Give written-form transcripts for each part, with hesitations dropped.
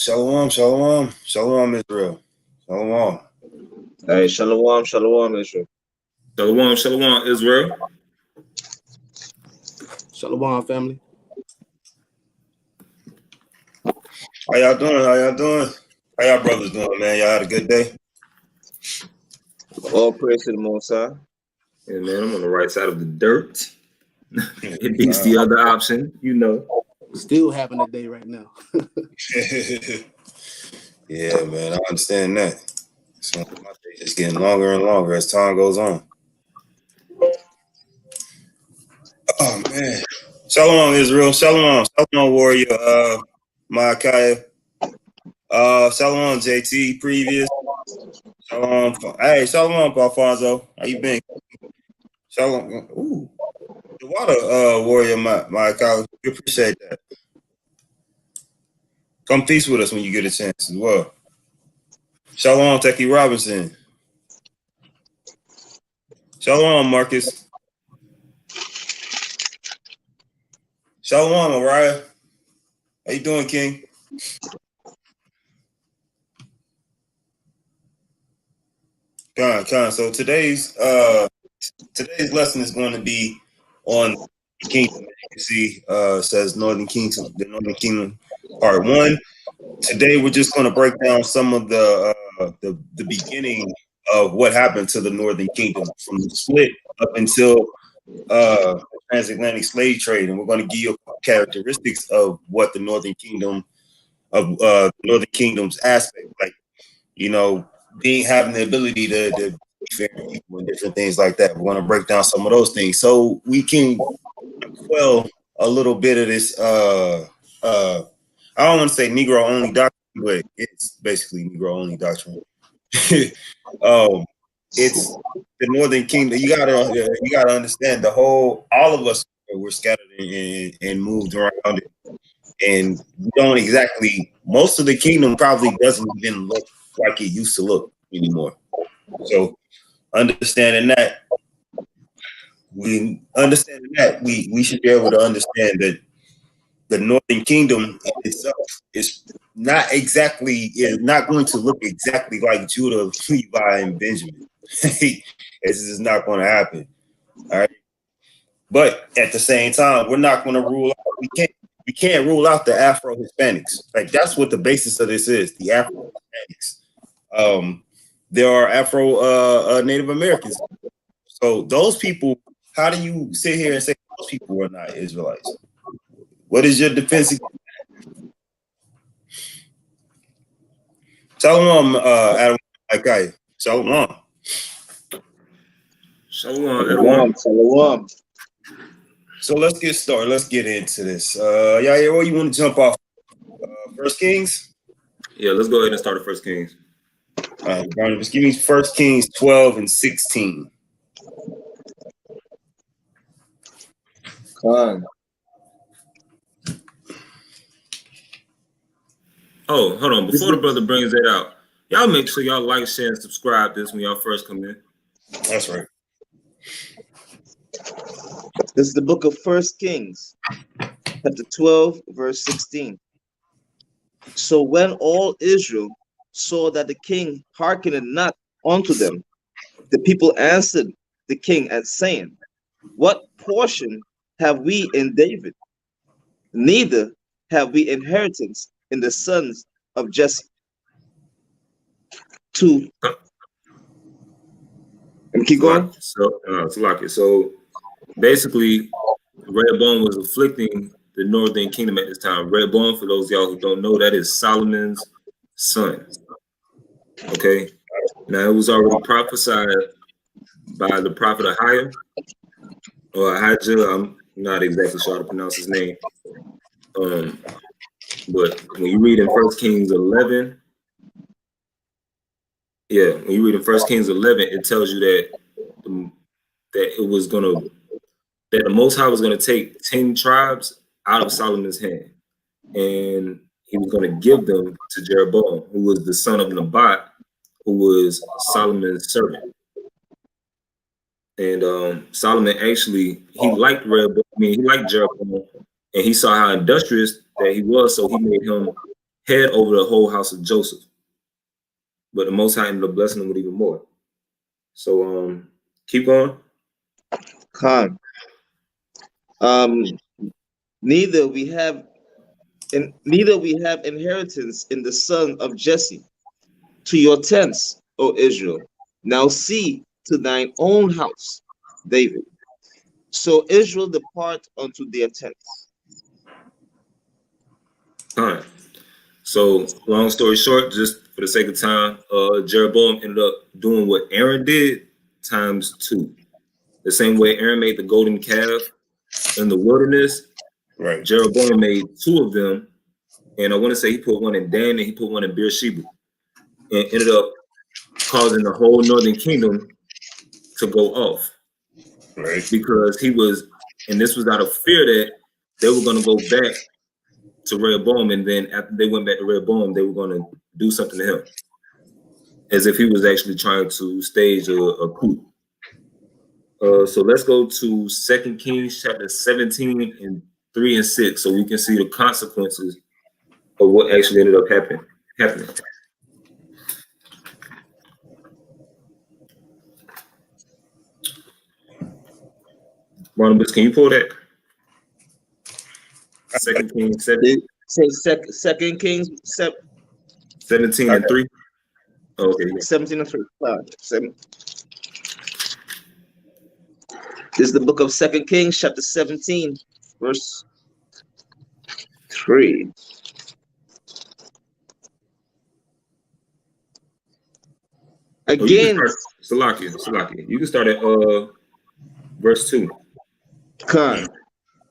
Shalom, Israel. Shalom. Hey, shalom, Israel. Shalom, Israel. Shalom, family. How y'all doing? How y'all brothers doing, man? Y'all had a good day? All praise to the Most High. Yeah, man, I'm on the right side of the dirt. It beats the other option, you know. Still having a day right now. Yeah, man, I understand that. So my day is getting longer and longer as time goes on. Oh man. Shalom, Israel. Shalom, warrior. Ma'akaya. Shalom, JT. Previous. Shalom. Hey, shalom, Alfonso. How you been? Shalom. Ooh. The water, warrior, Ma'akaya. We appreciate that. Come feast with us when you get a chance as well. Shalom, Techie Robinson. Shalom, Marcus. Shalom, Mariah. How you doing, King? Con. So today's lesson is going to be on the kingdom. You can see says the Northern Kingdom, part 1. Today we're just going to break down some of the beginning of what happened to the Northern Kingdom from the split up until the transatlantic slave trade, and we're going to give you characteristics of what the Northern Kingdom's aspect, like, you know, having the ability to be fair to people and different things like that. We're going to break down some of those things so we can quell a little bit of this. I don't want to say Negro only doctrine, but it's basically Negro only doctrine. It's the Northern Kingdom. You gotta understand all of us were scattered and moved around it, and we don't exactly. Most of the kingdom probably doesn't even look like it used to look anymore. So understanding that, we should be able to understand that the Northern Kingdom itself is not going to look exactly like Judah, Levi, and Benjamin. This is not going to happen. All right. But at the same time, we're not going to rule out. We can't rule out the Afro-Hispanics. Like, that's what the basis of this is, the Afro-Hispanics. There are Afro Native Americans. So those people, how do you sit here and say those people are not Israelites? What is your defense against that? Shalom, Adam Akai. Shalom. Shalom. So let's get started. Let's get into this. Yeah, what you want to jump off? First Kings? Yeah, let's go ahead and start at First Kings. Barnabas, give me 1 Kings 12 and 16. Con. Oh, hold on. Before the brother brings that out, y'all make sure y'all like, share, and subscribe this when y'all first come in. That's right. This is the book of 1 Kings, chapter 12, verse 16. So when all Israel saw that the king hearkened not unto them, the people answered the king as saying, what portion have we in David? Neither have we inheritance in the sons of Jesse. 2. And keep going. So basically, Rehoboam was afflicting the Northern Kingdom at this time. Rehoboam, for those of y'all who don't know, that is Solomon's son. Okay. Now, it was already prophesied by the prophet Ahijah, or Ahijah. I'm not exactly sure how to pronounce his name. But when you read in 1 Kings 11, when you read in 1 Kings 11, it tells you that that the Most High was gonna take 10 tribes out of Solomon's hand, and he was gonna give them to Jeroboam, who was the son of Nebat, who was Solomon's servant. And Solomon actually, he liked Jeroboam, and he saw how industrious that he was, so he made him head over the whole house of Joseph. But the Most High ended up blessing them with even more. So keep going. Khan. Neither we have inheritance in the son of Jesse. To your tents, O Israel. Now see to thine own house, David. So Israel depart unto their tents. Fine. So long story short, just for the sake of time, Jeroboam ended up doing what Aaron did times 2. The same way Aaron made the golden calf in the wilderness, Right. Jeroboam made 2 of them. And I want to say he put one in Dan and he put one in Beersheba. And ended up causing the whole northern kingdom to go off. Right. Because he was, and this was out of fear that they were going to go back to Rehoboam, and then after they went back to Rehoboam, they were going to do something to him, as if he was actually trying to stage a coup. So let's go to 2 Kings chapter 17 and 3 and 6, so we can see the consequences of what actually ended up happening. Barnabas, can you pull that? 2 Kings 17. Say Second Kings 17 and 3. Oh, okay. 17 and 3. 7. This is the book of 2 Kings, chapter 17, verse 3. Again, Salakia. You can start at verse 2. Khan.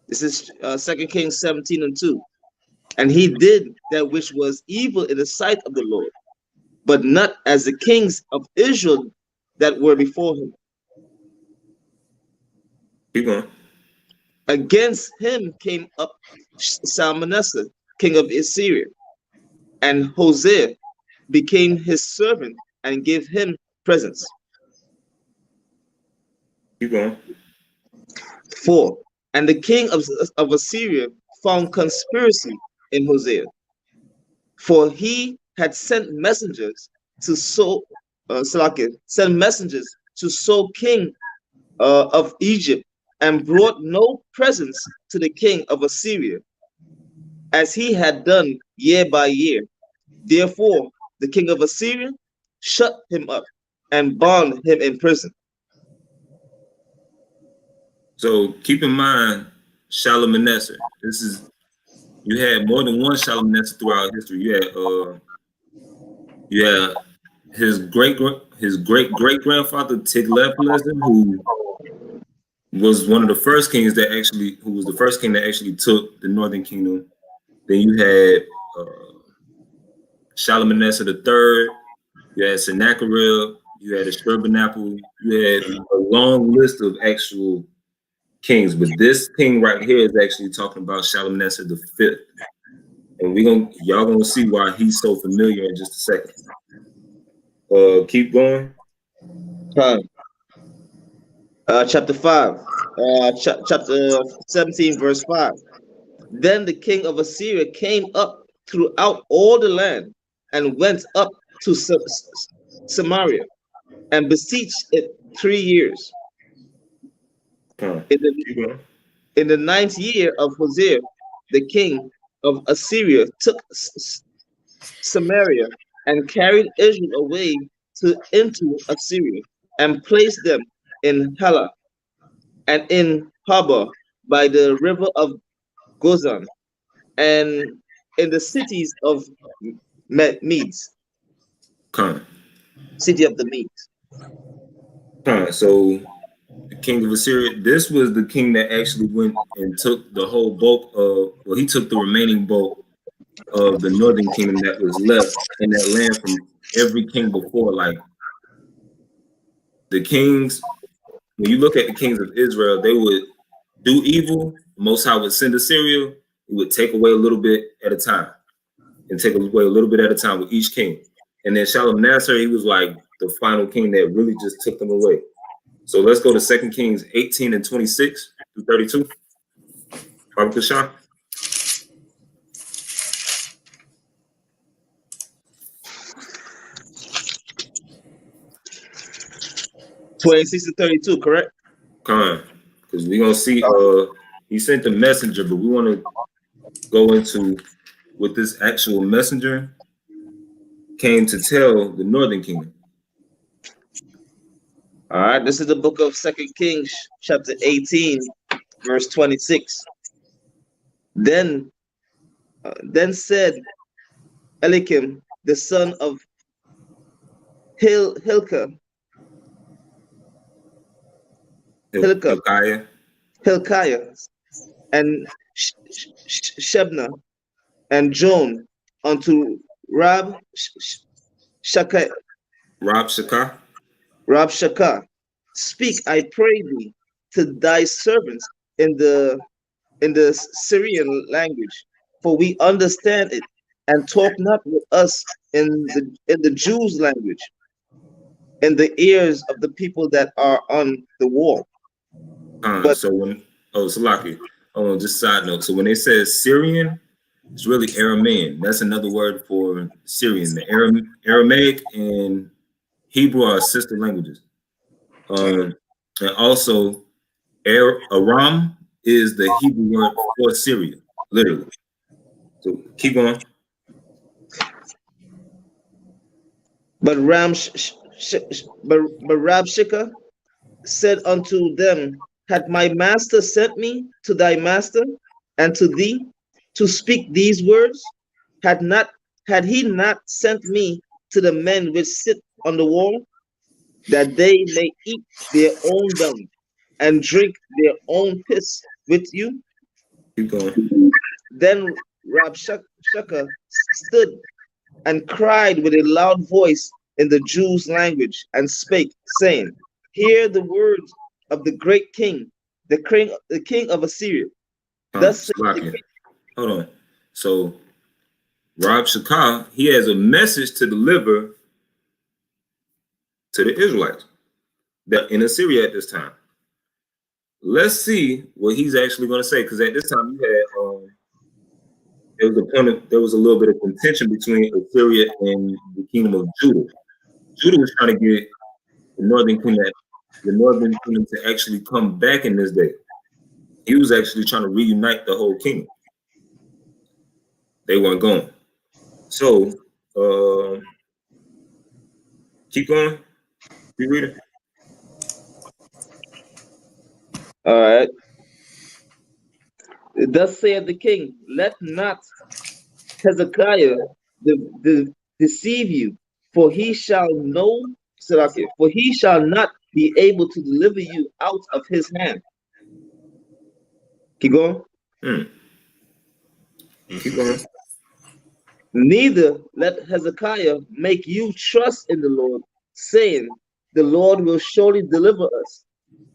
This is 2 Kings 17 and 2. And he did that which was evil in the sight of the Lord, but not as the kings of Israel that were before him. Keep going. Against him came up Salmanasseh, king of Assyria, and Hosea became his servant and gave him presents. Keep going. 4. And the king of Assyria found conspiracy in Hosea, for he had sent messengers to king of Egypt, and brought no presents to the king of Assyria, as he had done year by year. Therefore, the king of Assyria shut him up and bound him in prison. So keep in mind, Shalmaneser. You had more than one Shalmaneser throughout history. You had his great great grandfather Tiglath-Pileser, who was one of the first kings that actually took the northern kingdom. Then you had Shalmaneser III. You had Sennacherib. You had Ashurbanipal. You had a long list of actual kings, but this king right here is actually talking about Shalmaneser V, and y'all gonna see why he's so familiar in just a second. Keep going. Chapter 5, chapter 17, verse 5. Then the king of Assyria came up throughout all the land and went up to Samaria and besieged it 3 years. In the 9th year of Hosea, the king of Assyria took Samaria and carried Israel away into Assyria, and placed them in Halah and in Harbor by the river of Gozan, and in the cities of Medes. City of the Medes. So the king of Assyria, this was the king that actually went and took the whole bulk of, he took the remaining bulk of the northern kingdom that was left in that land from every king before. Like the kings, when you look at the kings of Israel, they would do evil. The Most High would send Assyria. He would take away a little bit at a time, and take away a little bit at a time with each king. And then Shalmaneser, he was like the final king that really just took them away. So let's go to 2 Kings 18 and 26 through 32. Barbara Kashan. 26 and 32, correct? Con, because we're gonna see. He sent the messenger, but we want to go into what this actual messenger came to tell the northern kingdom. All right, this is the book of Second Kings, chapter 18, verse 26. Then said Elikim, the son of Hilkiah, Hilkiah, and Shebna and Joan unto Rab Shaka, Rabshakeh, speak, I pray thee, to thy servants in the Syrian language, for we understand it, and talk not with us in the Jews' language, in the ears of the people that are on the wall. But so when Salaki, just side note. So when they say Syrian, it's really Aramean. That's another word for Syrian. The Aramaic and Hebrew are sister languages. And also Aram is the Hebrew word for Syria, literally. So keep going. But Rabshakeh said unto them, had my master sent me to thy master and to thee to speak these words? Had he not sent me to the men which sit on the wall, that they may eat their own dung and drink their own piss with you? Keep going. Then Rabshakeh stood and cried with a loud voice in the Jews' language, and spake, saying, hear the words of the great king, the king of Assyria. Thus hold on. So Rabshakeh, he has a message to deliver to the Israelites that in Assyria at this time. Let's see what he's actually going to say, because at this time you had there was a little bit of contention between Assyria and the kingdom of Judah. Judah was trying to get the northern kingdom to actually come back in this day. He was actually trying to reunite the whole kingdom. They weren't going. So keep going. Keep reading. all right. Thus saith the king, let not Hezekiah deceive you, for he shall for he shall not be able to deliver you out of his hand. Keep going. Keep going. Neither let Hezekiah make you trust in the Lord, saying, the Lord will surely deliver us,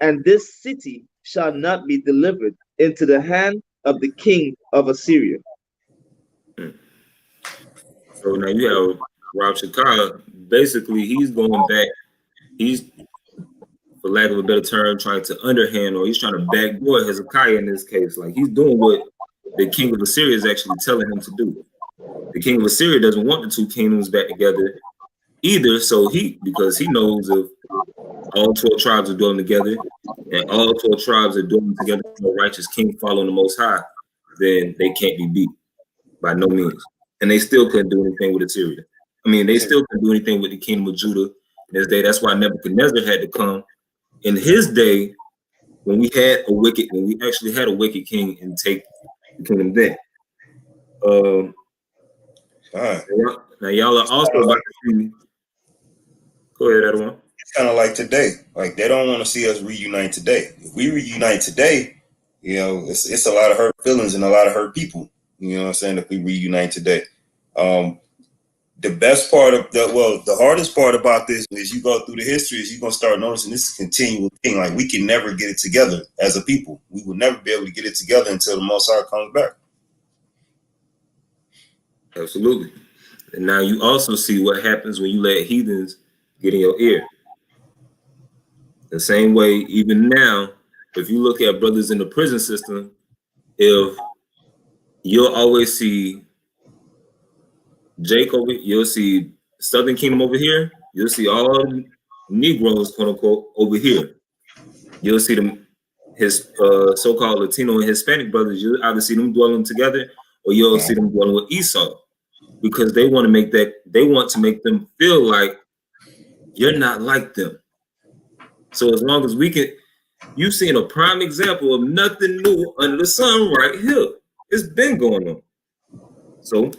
and this city shall not be delivered into the hand of the king of Assyria. So now you have Rabshakeh. Basically, he's going back. He's, for lack of a better term, trying to underhand, or he's trying to backdoor Hezekiah in this case. Like, he's doing what the king of Assyria is actually telling him to do. The king of Assyria doesn't want the two kingdoms back together either. So because he knows if all 12 tribes are dwelling together, and all 12 tribes are dwelling together for a righteous king following the Most High, then they can't be beat by no means. And they still couldn't do anything with Assyria. I mean, they still couldn't do anything with the kingdom of Judah in his day. That's why Nebuchadnezzar had to come in his day when we actually had a wicked king and take the kingdom then. Now y'all are also about to see. Go ahead, Edwin. It's kind of like today. Like, they don't want to see us reunite today. If we reunite today, it's a lot of hurt feelings and a lot of hurt people. You know what I'm saying? If we reunite today. The best part of the hardest part about this is you go through the history is you're going to start noticing this is a continual thing. Like, we can never get it together as a people. We will never be able to get it together until the Most High comes back. Absolutely. And now you also see what happens when you let heathens get in your ear. The same way, even now, if you look at brothers in the prison system, if you'll always see Jake you'll see Southern Kingdom over here, you'll see all Negroes, quote unquote, over here. You'll see them, his so-called Latino and Hispanic brothers. You'll either see them dwelling together, or you'll see them dwelling with Esau, because they want to make them feel like you're not like them. So as long as we can, you've seen a prime example of nothing new under the sun right here. It's been going on. So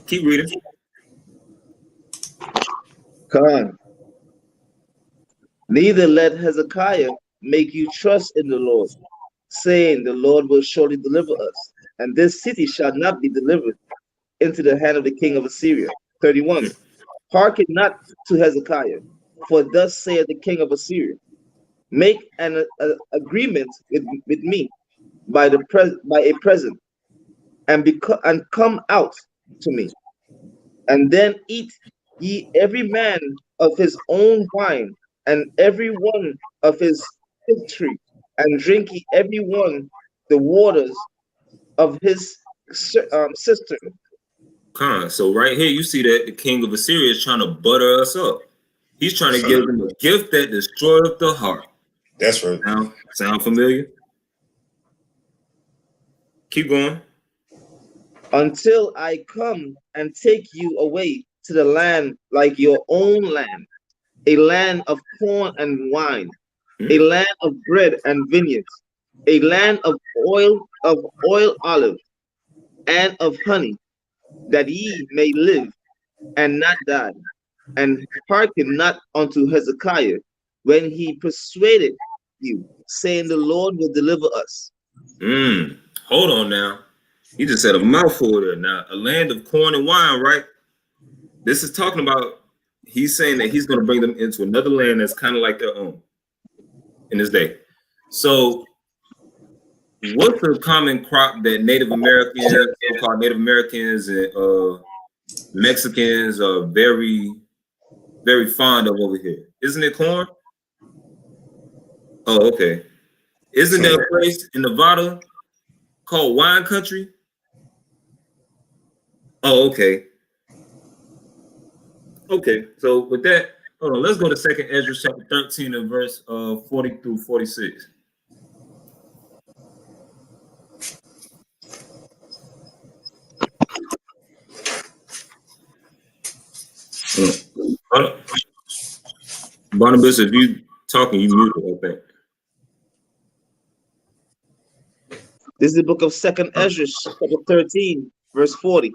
keep reading. Khan. Neither let Hezekiah make you trust in the Lord, saying, the Lord will surely deliver us, and this city shall not be delivered into the hand of the king of Assyria. 31. Hearken not to Hezekiah, for thus saith the king of Assyria, make an agreement with me by a present, and come out to me, and then eat ye every man of his own wine, and every one of his fig tree, and drink ye every one the waters of his cistern. Khan. So right here, you see that the king of Assyria is trying to butter us up. He's trying to give them a gift that destroyeth the heart. That's right. Sound familiar? Keep going. Until I come and take you away to the land like your own land, a land of corn and wine, a land of bread and vineyards, a land of oil olive, and of honey, that ye may live and not die. And hearken not unto Hezekiah when he persuaded you, saying, the Lord will deliver us. Hold on now. He just said a mouthful there. Now, a land of corn and wine, right? This is talking about, he's saying that he's going to bring them into another land that's kind of like their own in this day. So what's the common crop that Native Americans, so-called Native Americans and Mexicans are very, very fond of over here? Isn't it corn? Oh, okay. Isn't there a place in Nevada called Wine Country? Oh, okay. Okay, so with that, hold on, let's go to 2nd Ezra chapter 13 and verse 40 through 46. Barnabas, if you talking, you muted, I think. This is the book of 2nd Ezra, chapter 13, verse 40.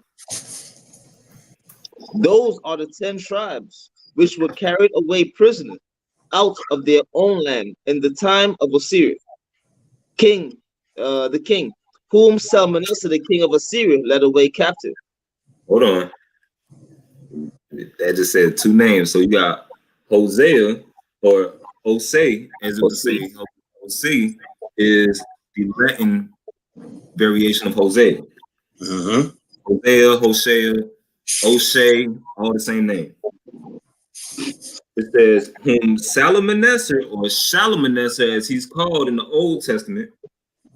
Those are the 10 tribes which were carried away prisoners out of their own land in the time of Assyria. The king, whom Salmanasseh, the king of Assyria, led away captive. Hold on. That just said two names. So you got Hosea, or Osei, as it would say. Osei is the Latin variation of Hosea. Hosea, Hosea, O'Shea, all the same name. It says, whom Salmanasseh, or Shalmaneser, as he's called in the Old Testament,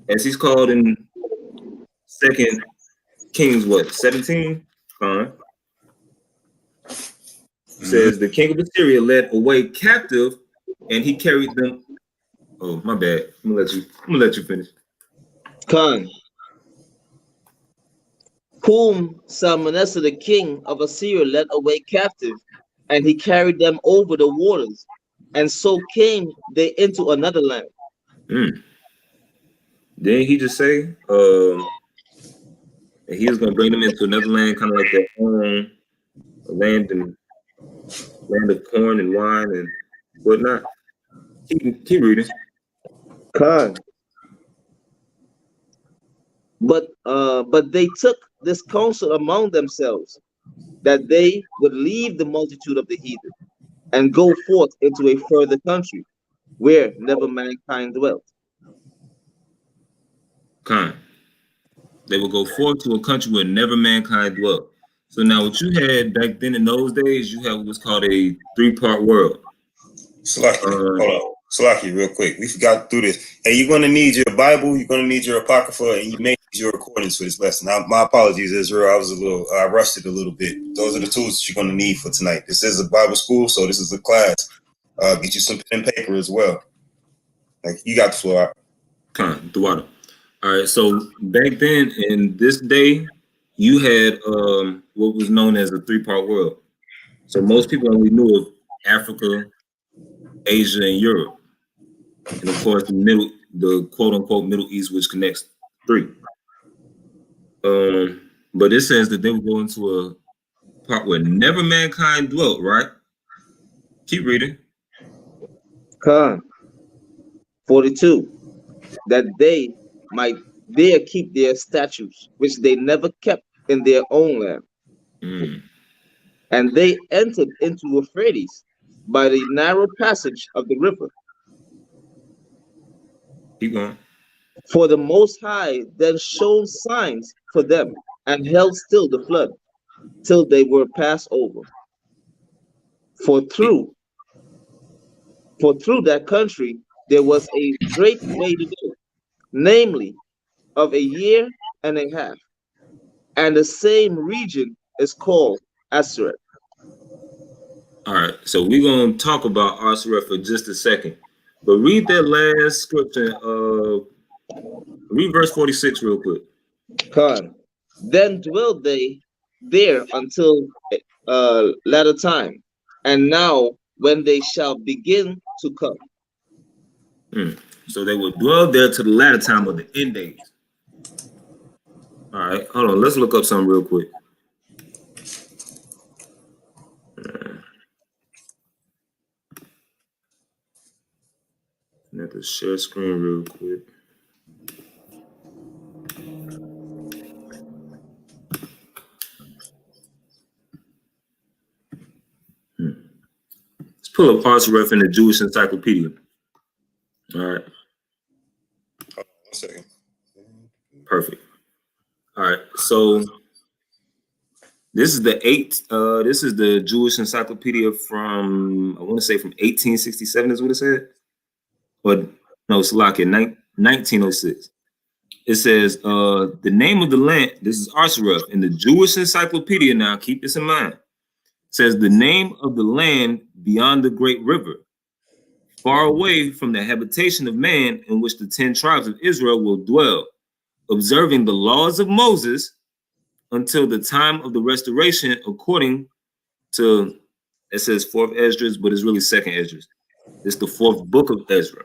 as he's called in 2 Kings, 17? Says the king of Assyria led away captive, and he carried them. Oh, my bad. I'm gonna let you finish. Khan, whom Salmanasseh, the king of Assyria, led away captive, and he carried them over the waters, and so came they into another land. Didn't he just say that he was gonna bring them into another land, kind of like their own land of corn and wine and whatnot? Keep reading. Khan. But they took this counsel among themselves, that they would leave the multitude of the heathen and go forth into a further country where never mankind dwelt. Khan. They will go forth to a country where never mankind dwelt. So now what you had back then in those days, you had what's called a 3-part world. Slaki, hold on. Slaki, real quick. We forgot to do this. Hey, you're going to need your Bible, you're going to need your Apocrypha, and you may need your recordings for this lesson. Now, my apologies, Israel. I rushed it a little bit. Those are the tools that you're going to need for tonight. This is a Bible school, so this is a class. Get you some pen and paper as well. Like, you got the floor. The water. All right. So back then, in this day, you had what was known as a three-part world. So most people only knew of Africa, Asia, and Europe, and of course the quote-unquote Middle East, which connects three. But it says that they would go into a part where never mankind dwelt. Right? Keep reading. Khan 42. That they might there keep their statutes, which they never kept in their own land. And they entered into Euphrates by the narrow passage of the river. Keep going. For the Most High then showed signs for them and held still the flood till they were passed over. For through that country there was a great way to go, namely of a year and a half, and the same region is called Assyria. All right, so we're gonna talk about Assyria for just a second, but read that last scripture. Read verse 46 real quick. Khan. Then dwelled they there until latter time, and now when they shall begin to come. So they will dwell there to the latter time of the end days. All right, hold on. Let's look up something real quick. I have to share screen real quick. Let's pull up Assyria in the Jewish Encyclopedia. All right. Hold on 1 second. Perfect. All right. So this is this is the Jewish Encyclopedia from, I want to say from 1867 is what it said. But no, it's like in 1906. It says the name of the land, this is Assyria in the Jewish Encyclopedia. Now keep this in mind. It says the name of the land beyond the great river, far away from the habitation of man, in which the 10 tribes of Israel will dwell, observing the laws of Moses until the time of the restoration, according to, it says 4th Esdras, but it's really 2nd Esdras. It's the 4th book of Ezra.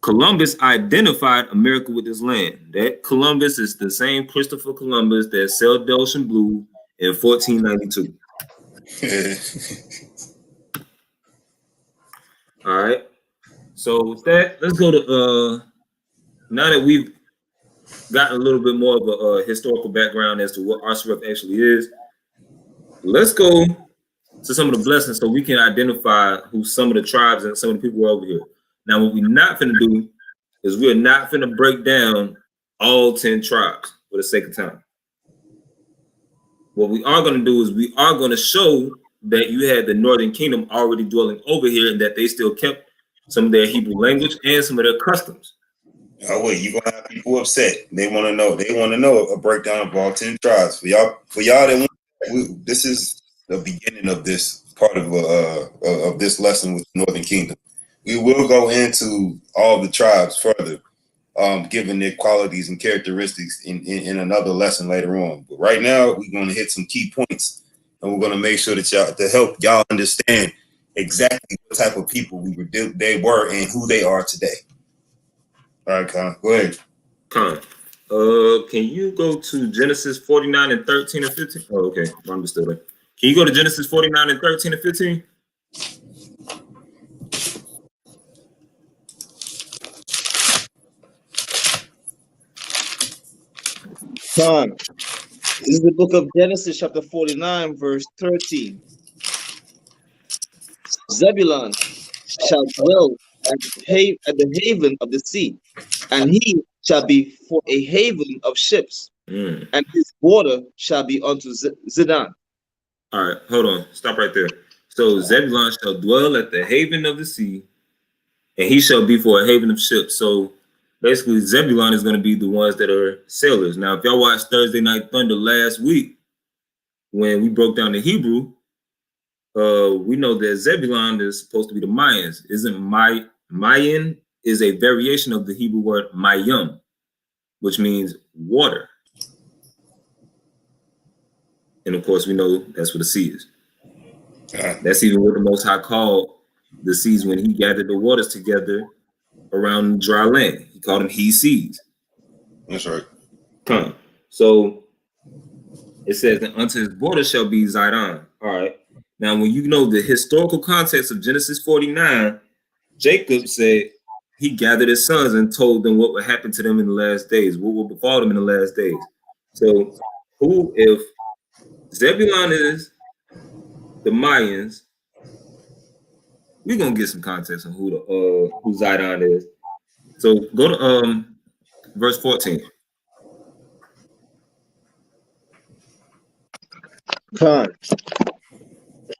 Columbus identified America with this land. That Columbus is the same Christopher Columbus that sailed the ocean blue in 1492. All right. So with that, let's go to now that we've gotten a little bit more of a historical background as to what Assyria actually is, let's go to some of the blessings so we can identify who some of the tribes and some of the people were over here. Now, what we're not going to do is we're not going to break down all 10 tribes for the sake of time. What we are going to do is we are going to show that you had the Northern Kingdom already dwelling over here and that they still kept some of their Hebrew language and some of their customs. Oh wait, you're gonna have people upset. They want to know. They want to know a breakdown of all 10 tribes. For y'all that this is the beginning of this part of this lesson with the Northern Kingdom. We will go into all the tribes further, given their qualities and characteristics in another lesson later on. But right now, we're going to hit some key points, and we're going to make sure that to help y'all understand exactly what type of people they were and who they are today. All right, Con, go ahead. Con, can you go to Genesis 49 and 13 and 15? Oh, okay, I'm still there. Can you go to Genesis 49 and 13 and 15? Son, this is the book of Genesis, chapter 49, verse 13. Zebulun shall dwell at the haven of the sea, and he shall be for a haven of ships, and his border shall be unto Zidon. All right, hold on. Stop right there. So Zebulun shall dwell at the haven of the sea, and he shall be for a haven of ships. So basically, Zebulun is going to be the ones that are sailors. Now, if y'all watched Thursday Night Thunder last week, when we broke down the Hebrew, we know that Zebulon is supposed to be the Mayans. Isn't Mayan is a variation of the Hebrew word Mayim, which means water. And of course, we know that's what the sea is. That's even what the Most High called the seas when he gathered the waters together around dry land. He called them he seas. That's right. So it says that unto his border shall be Zidon. All right. Now, when you know the historical context of Genesis 49, Jacob said he gathered his sons and told them what would happen to them in the last days, what will befall them in the last days. So who, if Zebulon is the Mayans, we're gonna get some context on who Zidon is. So go to verse 14. Khan.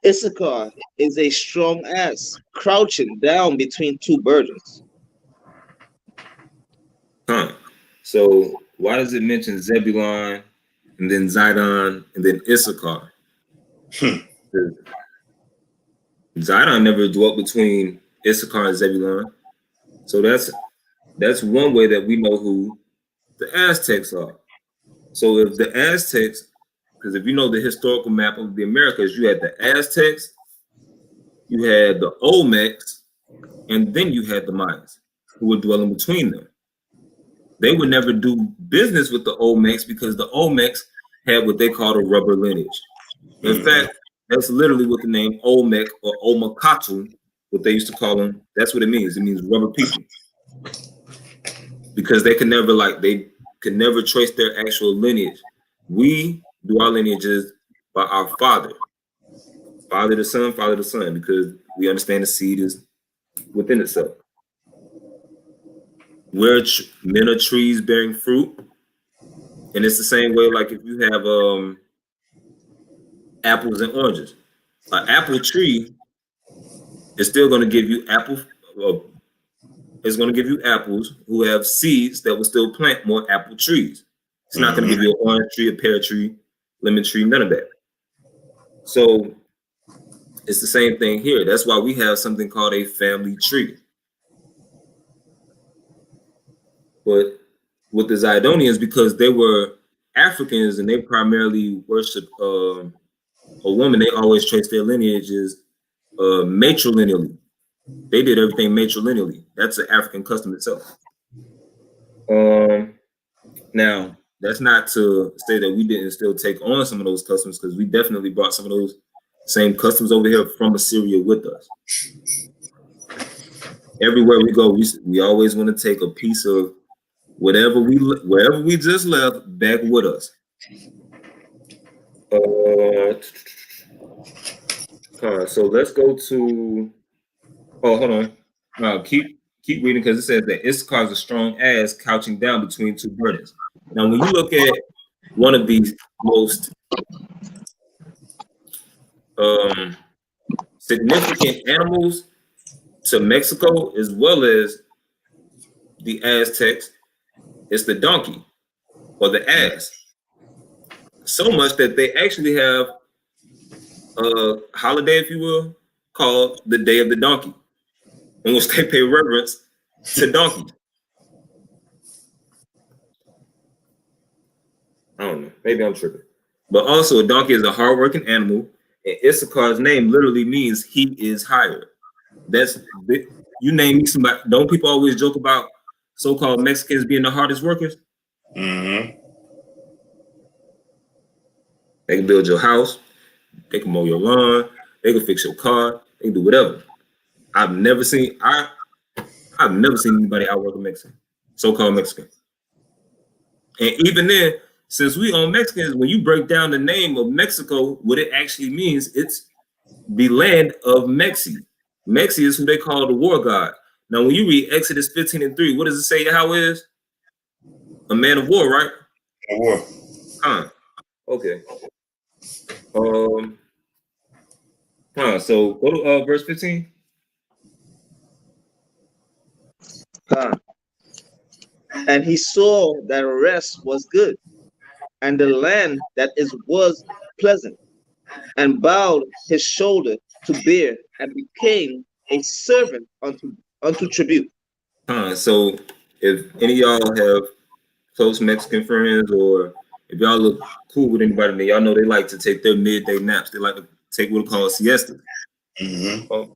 Issachar is a strong ass, crouching down between two burdens. So why does it mention Zebulon and then Zidon and then Issachar? Zidon never dwelt between Issachar and Zebulon. So that's one way that we know who the Aztecs are. So if the Aztecs, because if you know the historical map of the Americas, you had the Aztecs, you had the Olmecs, and then you had the Mayans who were dwelling between them. They would never do business with the Olmecs because the Olmecs had what they called a rubber lineage. In fact, that's literally what the name Olmec or Omakatu, what they used to call them, that's what it means. It means rubber people. Because they could never trace their actual lineage. We do our lineages by our father to son, because we understand the seed is within itself. We're men are trees bearing fruit, and it's the same way. Like if you have apples and oranges, an apple tree is still going to give you it's going to give you apples who have seeds that will still plant more apple trees. It's not going to give you an orange tree, a pear tree, lemon tree, none of that. So it's the same thing here. That's why we have something called a family tree. But with the Zidonians, because they were Africans and they primarily worship a woman, they always trace their lineages matrilineally. They did everything matrilineally. That's an African custom itself. Now, that's not to say that we didn't still take on some of those customs, because we definitely brought some of those same customs over here from Assyria with us. Everywhere we go, we always want to take a piece of wherever we just left back with us. So let's go to. Oh, hold on. Keep reading, because it says that Issachar is a strong ass couching down between two burdens. Now, when you look at one of these most significant animals to Mexico, as well as the Aztecs, it's the donkey or the ass. So much that they actually have a holiday, if you will, called the Day of the Donkey, in which they pay reverence to donkeys. I don't know. Maybe I'm tripping. But also, a donkey is a hardworking animal, and Issachar's name literally means he is hired. You name me somebody. Don't people always joke about so-called Mexicans being the hardest workers? They can build your house. They can mow your lawn. They can fix your car. They can do whatever. I've never seen anybody outwork a Mexican, so-called Mexican. And even then, since we own Mexicans, when you break down the name of Mexico, what it actually means, it's the land of Mexi. Mexi is who they call the war god. Now, when you read Exodus 15:3, what does it say Yahweh is? A man of war, right? A war. Okay. So go to verse 15. And he saw that rest was good, and the land that was pleasant, and bowed his shoulder to bear, and became a servant unto tribute. So if any of y'all have close Mexican friends, or if y'all look cool with anybody, then y'all know they like to take their midday naps. They like to take what we call a siesta. Mm-hmm.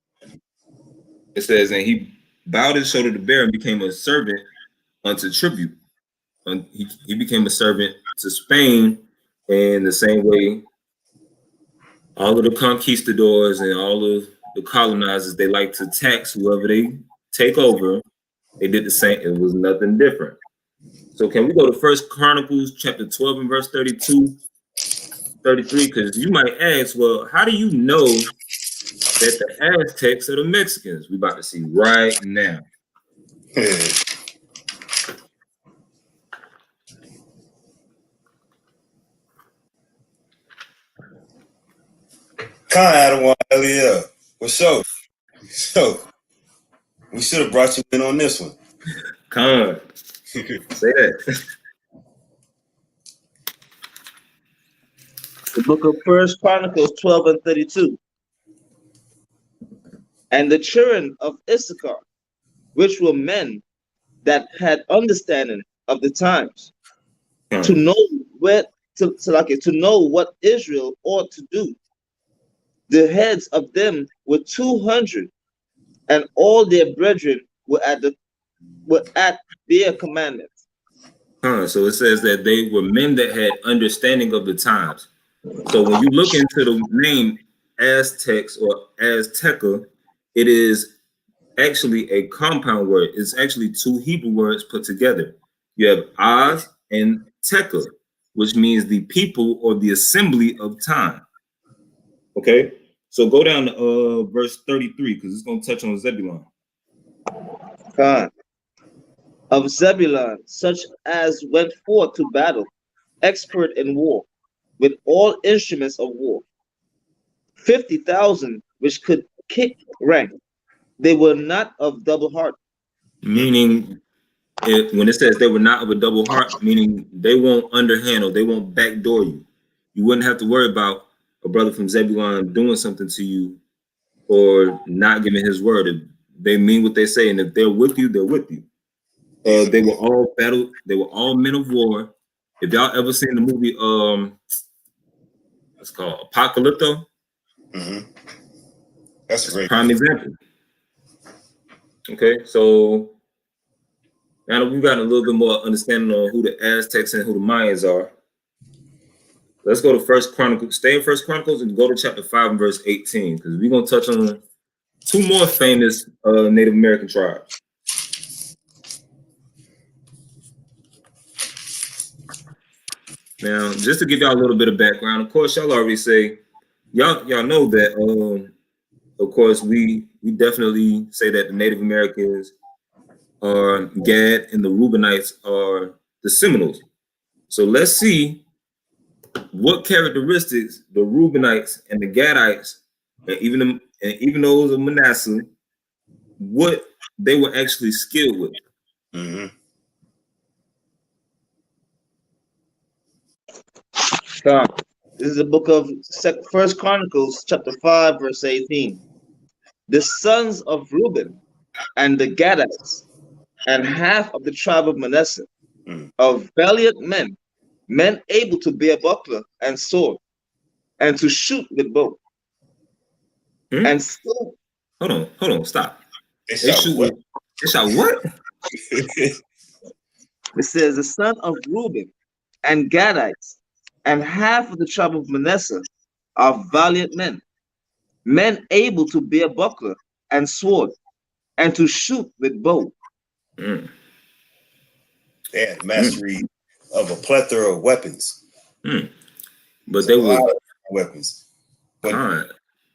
It says, and he bowed his shoulder to bear and became a servant unto tribute. And he became a servant to Spain, in the same way all of the conquistadors and all of the colonizers, they like to tax whoever they take over. They did the same. It was nothing different. So can we go to First Chronicles chapter 12 and verse 32, 33? Because you might ask, well, how do you know that the Aztecs are the Mexicans? We about to see right now. Con Adam one earlier. Well, so we should have brought you in on this one. Con, say that. The book of First Chronicles 12 and 32. And the children of Issachar, which were men that had understanding of the times, to know to know what Israel ought to do. The heads of them were 200, and all their brethren were at their commandments. So it says that they were men that had understanding of the times. So when you look into the name Aztecs or Azteca, it is actually a compound word. It's actually two Hebrew words put together. You have Az and Teca, which means the people or the assembly of time. Okay, so go down to verse 33, because it's going to touch on Zebulun. Of Zebulun, such as went forth to battle, expert in war, with all instruments of war, 50,000 which could kick rank. They were not of double heart. Meaning, when it says they were not of a double heart, meaning they won't underhand or they won't backdoor you. You wouldn't have to worry about a brother from Zebulun doing something to you or not giving his word. If they mean what they say, and if they're with you, they're with you. They were all battle. They were all men of war. If y'all ever seen the movie, it's called Apocalypto. Mm-hmm. That's a great prime example. Okay, so now that we've got a little bit more understanding on who the Aztecs and who the Mayans are, let's go to First Chronicles. Stay in First Chronicles and go to chapter 5 and verse 18, because we're gonna touch on two more famous Native American tribes. Now, just to give y'all a little bit of background, of course, y'all already say, y'all know that, of course, we definitely say that the Native Americans are Gad and the Reubenites are the Seminoles. So let's see what characteristics the Reubenites and the Gadites, and even those of Manasseh, what they were actually skilled with. Mm-hmm. This is the book of First Chronicles, chapter 5, verse 18. The sons of Reuben and the Gadites, and half of the tribe of Manasseh, of valiant men, men able to bear buckler and sword, and to shoot with bow. And still, hold on, stop. They shot what? They shot what? It says the son of Reuben and Gadites, and half of the tribe of Manasseh are valiant men, men able to bear buckler and sword, and to shoot with bow. They had mastery of a plethora of weapons. But they were weapons. But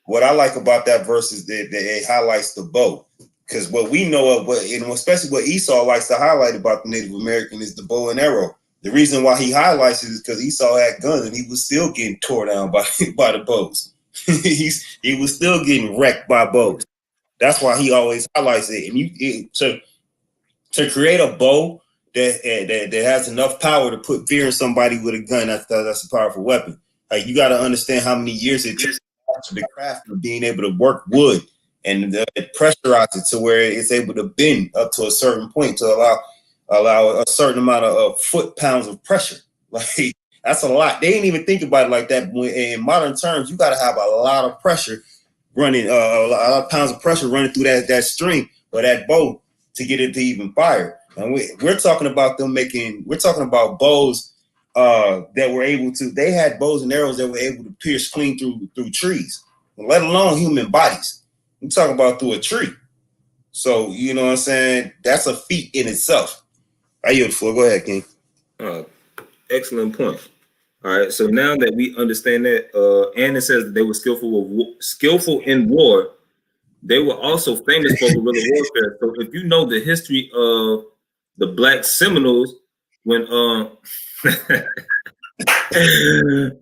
what I like about that verse is that it highlights the bow. Because what we know of, especially what Esau likes to highlight about the Native American, is the bow and arrow. The reason why he highlights it is because Esau had guns and he was still getting tore down by the bows. he was still getting wrecked by bows. That's why he always highlights it. And to create a bow that has enough power to put fear in somebody with a gun, that's a powerful weapon. Like, you got to understand how many years it takes master the craft of being able to work wood and pressurize it to where it's able to bend up to a certain point to allow a certain amount of foot-pounds of pressure. Like, that's a lot. They didn't even think about it like that. In modern terms, you got to have a lot of pressure running, a lot of pounds of pressure running through that string or that bow to get it to even fire. And we're talking about we're talking about bows that were able to, they had bows and arrows that were able to pierce clean through trees, let alone human bodies. I'm talking about through a tree. So, you know what I'm saying? That's a feat in itself. I yield the floor. Go ahead, King. Excellent point. All right. So now that we understand that, and it says that they were skillful in war, they were also famous for guerrilla warfare. So if you know the history of the Black Seminoles, when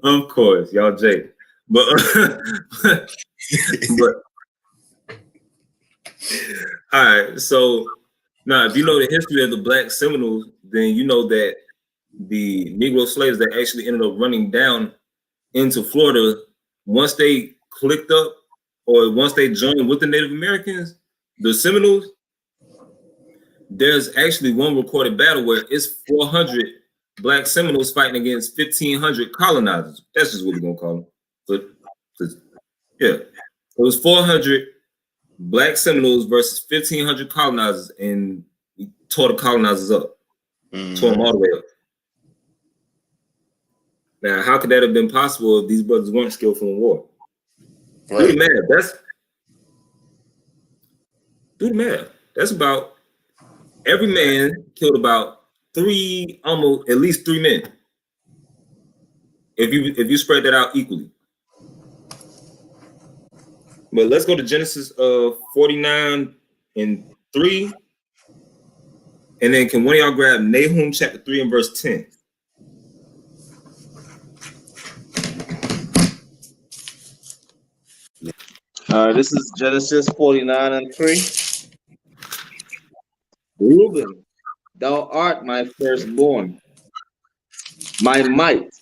of course, y'all Jake, but all right. So now, if you know the history of the Black Seminoles, then you know that the Negro slaves that actually ended up running down into Florida, once they clicked up or once they joined with the Native Americans, the Seminoles, there's actually one recorded battle where it's 400 Black Seminoles fighting against 1,500 colonizers. That's just what we're gonna call them. But yeah, it was 400 Black Seminoles versus 1,500 colonizers, and we tore the colonizers up, tore them all the way up. Now, how could that have been possible if these brothers weren't skillful in war? Right. Do the math. That's about, every man killed about at least three men. If you spread that out equally. But let's go to Genesis 49 and 3. And then can one of y'all grab Nahum chapter 3 and verse 10? This is Genesis 49 and 3. Reuben, thou art my firstborn, my might,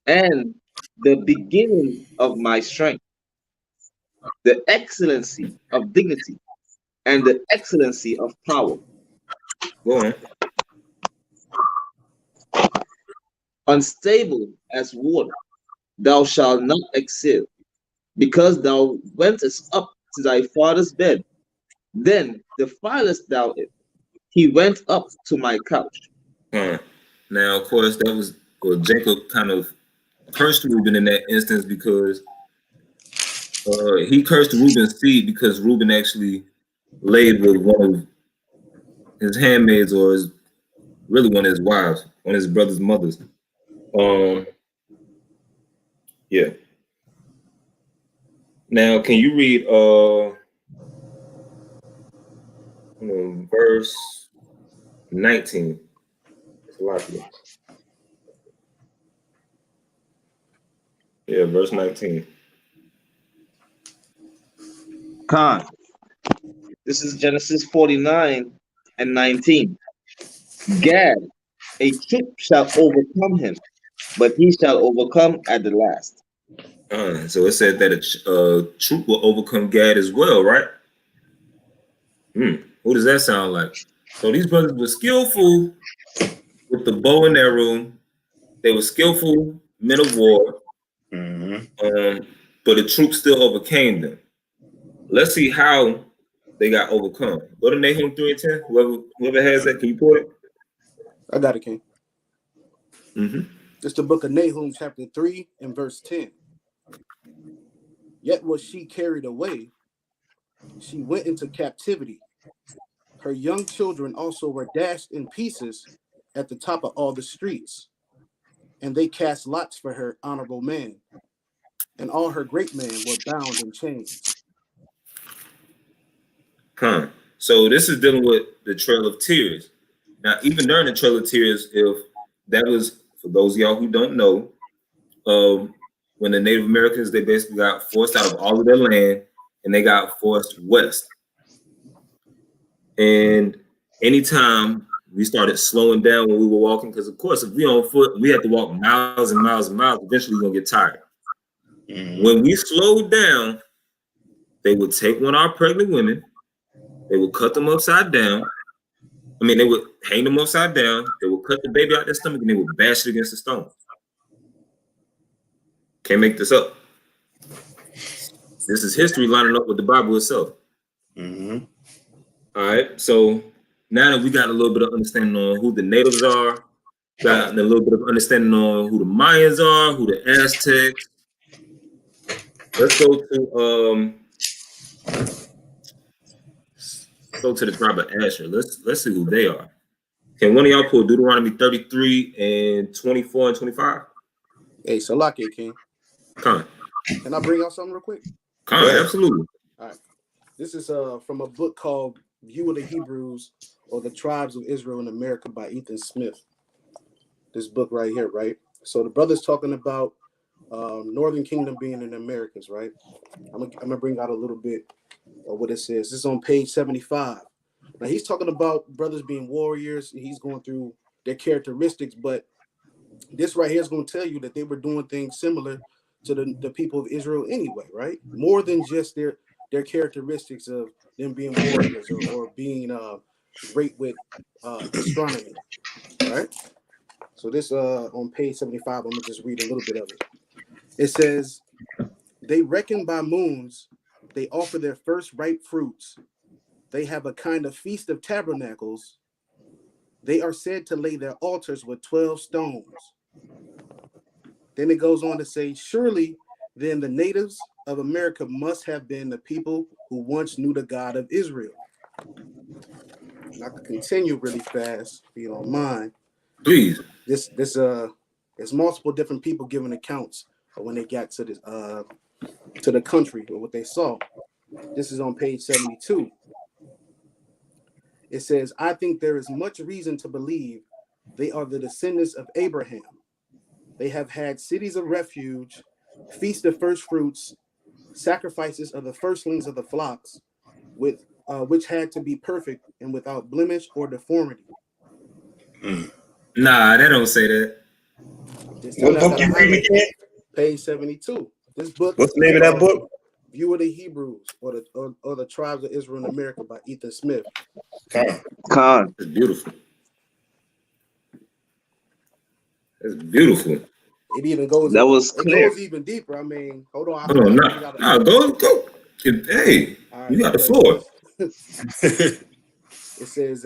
and the beginning of my strength, the excellency of dignity, and the excellency of power. Go on. Unstable as water, thou shalt not exceed, because thou wentest up to thy father's bed, then defilest thou it. He went up to my couch. Now, of course, that was Jacob kind of cursed Reuben in that instance, because he cursed Reuben's seed because Reuben actually laid with one of his handmaids, or really one of his wives, one of his brother's mothers. Yeah. Now, can you read verse 19? It's a lot of it. Yeah, verse 19. Khan. This is Genesis 49 and 19. Gad, a troop shall overcome him, but he shall overcome at the last. So it said that a troop will overcome Gad as well, right? Who does that sound like? So these brothers were skillful with the bow and arrow. They were skillful men of war, but the troop still overcame them. Let's see how they got overcome. Go to Nahum 3 and 10. Whoever has that, can you pull it? I got it, King. It's the book of Nahum, chapter 3 and verse 10. Yet was she carried away. She went into captivity. Her young children also were dashed in pieces at the top of all the streets. And they cast lots for her honorable man. And all her great men were bound in chains. So this is dealing with the Trail of Tears. Now, even during the Trail of Tears, if that was, for those of y'all who don't know, when the Native Americans, they basically got forced out of all of their land and they got forced west. And anytime we started slowing down when we were walking, because of course, if we on foot, we had to walk miles and miles and miles, eventually we're gonna get tired. When we slowed down, they would take one of our pregnant women, they would cut them upside down. I mean, they would hang them upside down, they would cut the baby out their stomach, and they would bash it against the stone. Can't make this up. This is history lining up with the Bible itself. All right, so now that we got a little bit of understanding on who the natives are, got a little bit of understanding on who the Mayans are, who the Aztecs. Let's go to the tribe of Asher. Let's see who they are. Can one of y'all pull Deuteronomy 33 and 24 and 25? Hey, Salaki, King. Con. Can I bring out something real quick? Con, absolutely. All right. This is from a book called View of the Hebrews or the Tribes of Israel in America by Ethan Smith. This book right here, right? So the brother's talking about Northern Kingdom being in the Americas, right? I'm gonna bring out a little bit of what it says. This is on page 75. Now he's talking about brothers being warriors. He's going through their characteristics, but this right here is going to tell you that they were doing things similar to the people of Israel anyway, right? More than just their characteristics of them being warriors or being great with astronomy, right? So this on page 75, I'm gonna just read a little bit of it. It says, they reckon by moons, they offer their first ripe fruits. They have a kind of feast of tabernacles. They are said to lay their altars with 12 stones. Then it goes on to say, surely then the natives of America must have been the people who once knew the God of Israel. And I could continue really fast, if you don't mind. Please. There's multiple different people giving accounts of when they got to the country or what they saw. This is on page 72. It says, I think there is much reason to believe they are the descendants of Abraham. They have had cities of refuge, feast of first fruits, sacrifices of the firstlings of the flocks, with which had to be perfect and without blemish or deformity. Nah, they don't say that. What book you reading again? Page 72. This book. What's the name of that book? View of the Hebrews or the Tribes of Israel in America by Ethan Smith. Con. It's beautiful. It's beautiful. It even goes. That was clear. It goes even deeper. I mean, hold on. Go. Hey, right, you got the floor. It says,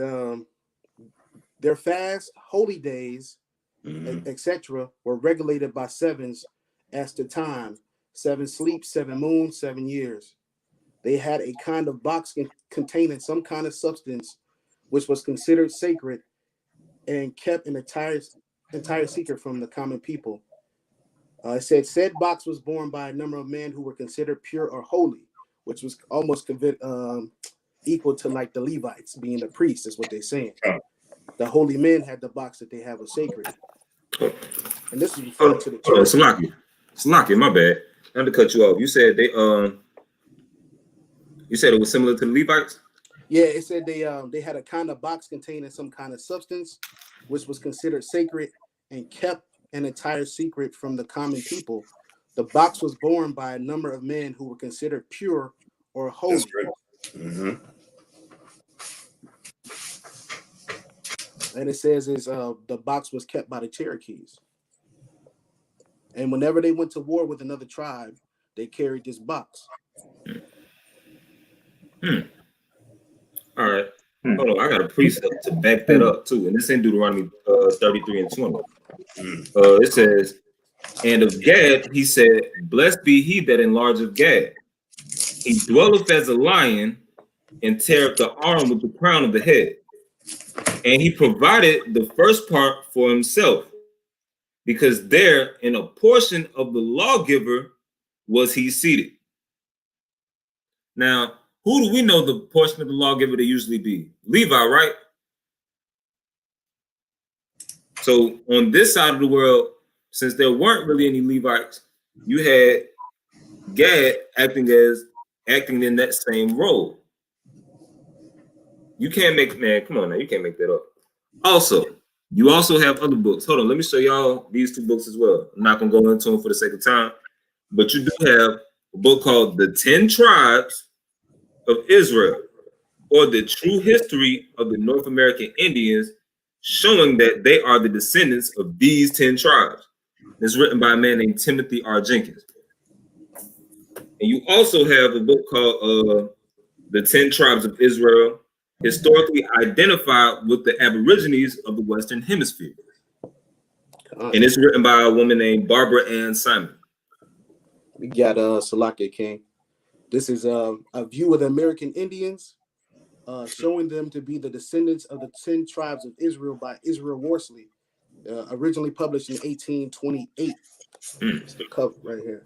their fast, holy days, etc., were regulated by sevens as to time. 7 sleeps, 7 moons, 7 years. They had a kind of box containing some kind of substance, which was considered sacred and kept an entire secret from the common people. It said box was borne by a number of men who were considered pure or holy, which was almost equal to like the Levites being the priests, is what they're saying. The holy men had the box that they have was sacred. And this is referring to the church. Slaki, my bad. Not to cut you off. You said they you said it was similar to the Levites? Yeah, it said they had a kind of box containing some kind of substance, which was considered sacred and kept an entire secret from the common people. The box was borne by a number of men who were considered pure or holy. And it says the box was kept by the Cherokees. And whenever they went to war with another tribe, they carried this box. All right. Hold on. I got a precept to back that up too. And this in Deuteronomy 33 and 20. It says, and of Gad, he said, blessed be he that enlargeth Gad. He dwelleth as a lion and teareth the arm with the crown of the head. And he provided the first part for himself, because there in a portion of the lawgiver was he seated. Now, who do we know the portion of the lawgiver to usually be? Levi, right? So on this side of the world, since there weren't really any Levites, you had Gad acting in that same role. You can't make, man, come on now, you can't make that up. Also, you also have other books. Hold on, let me show y'all these 2 books as well. I'm not gonna go into them for the sake of time, But you do have a book called The 10 Tribes of Israel, or the True History of the North American Indians, showing that they are the descendants of these 10 tribes. It's written by a man named Timothy R. Jenkins. And you also have a book called The 10 Tribes of Israel, historically identified with the Aborigines of the Western Hemisphere. And it's written by a woman named Barbara Ann Simon. We got Salakia King. This is a view of the American Indians, showing them to be the descendants of the 10 tribes of Israel by Israel Worsley, originally published in 1828. It's the cover right here.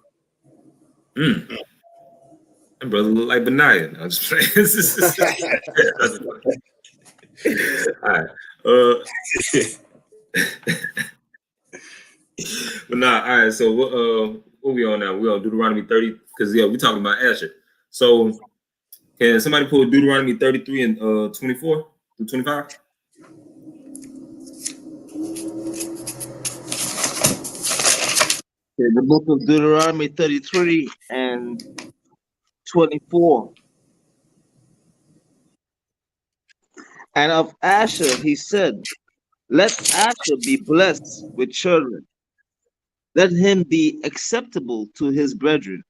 That brother look like Benaiah. I'm just playing. All right. But nah, all right. So what we on now? We on Deuteronomy 30, because we talking about Asher. So can somebody pull Deuteronomy 33 and 24 through 25? The book of Deuteronomy 33 and 24. And of Asher he said, let Asher be blessed with children. Let him be acceptable to his brethren,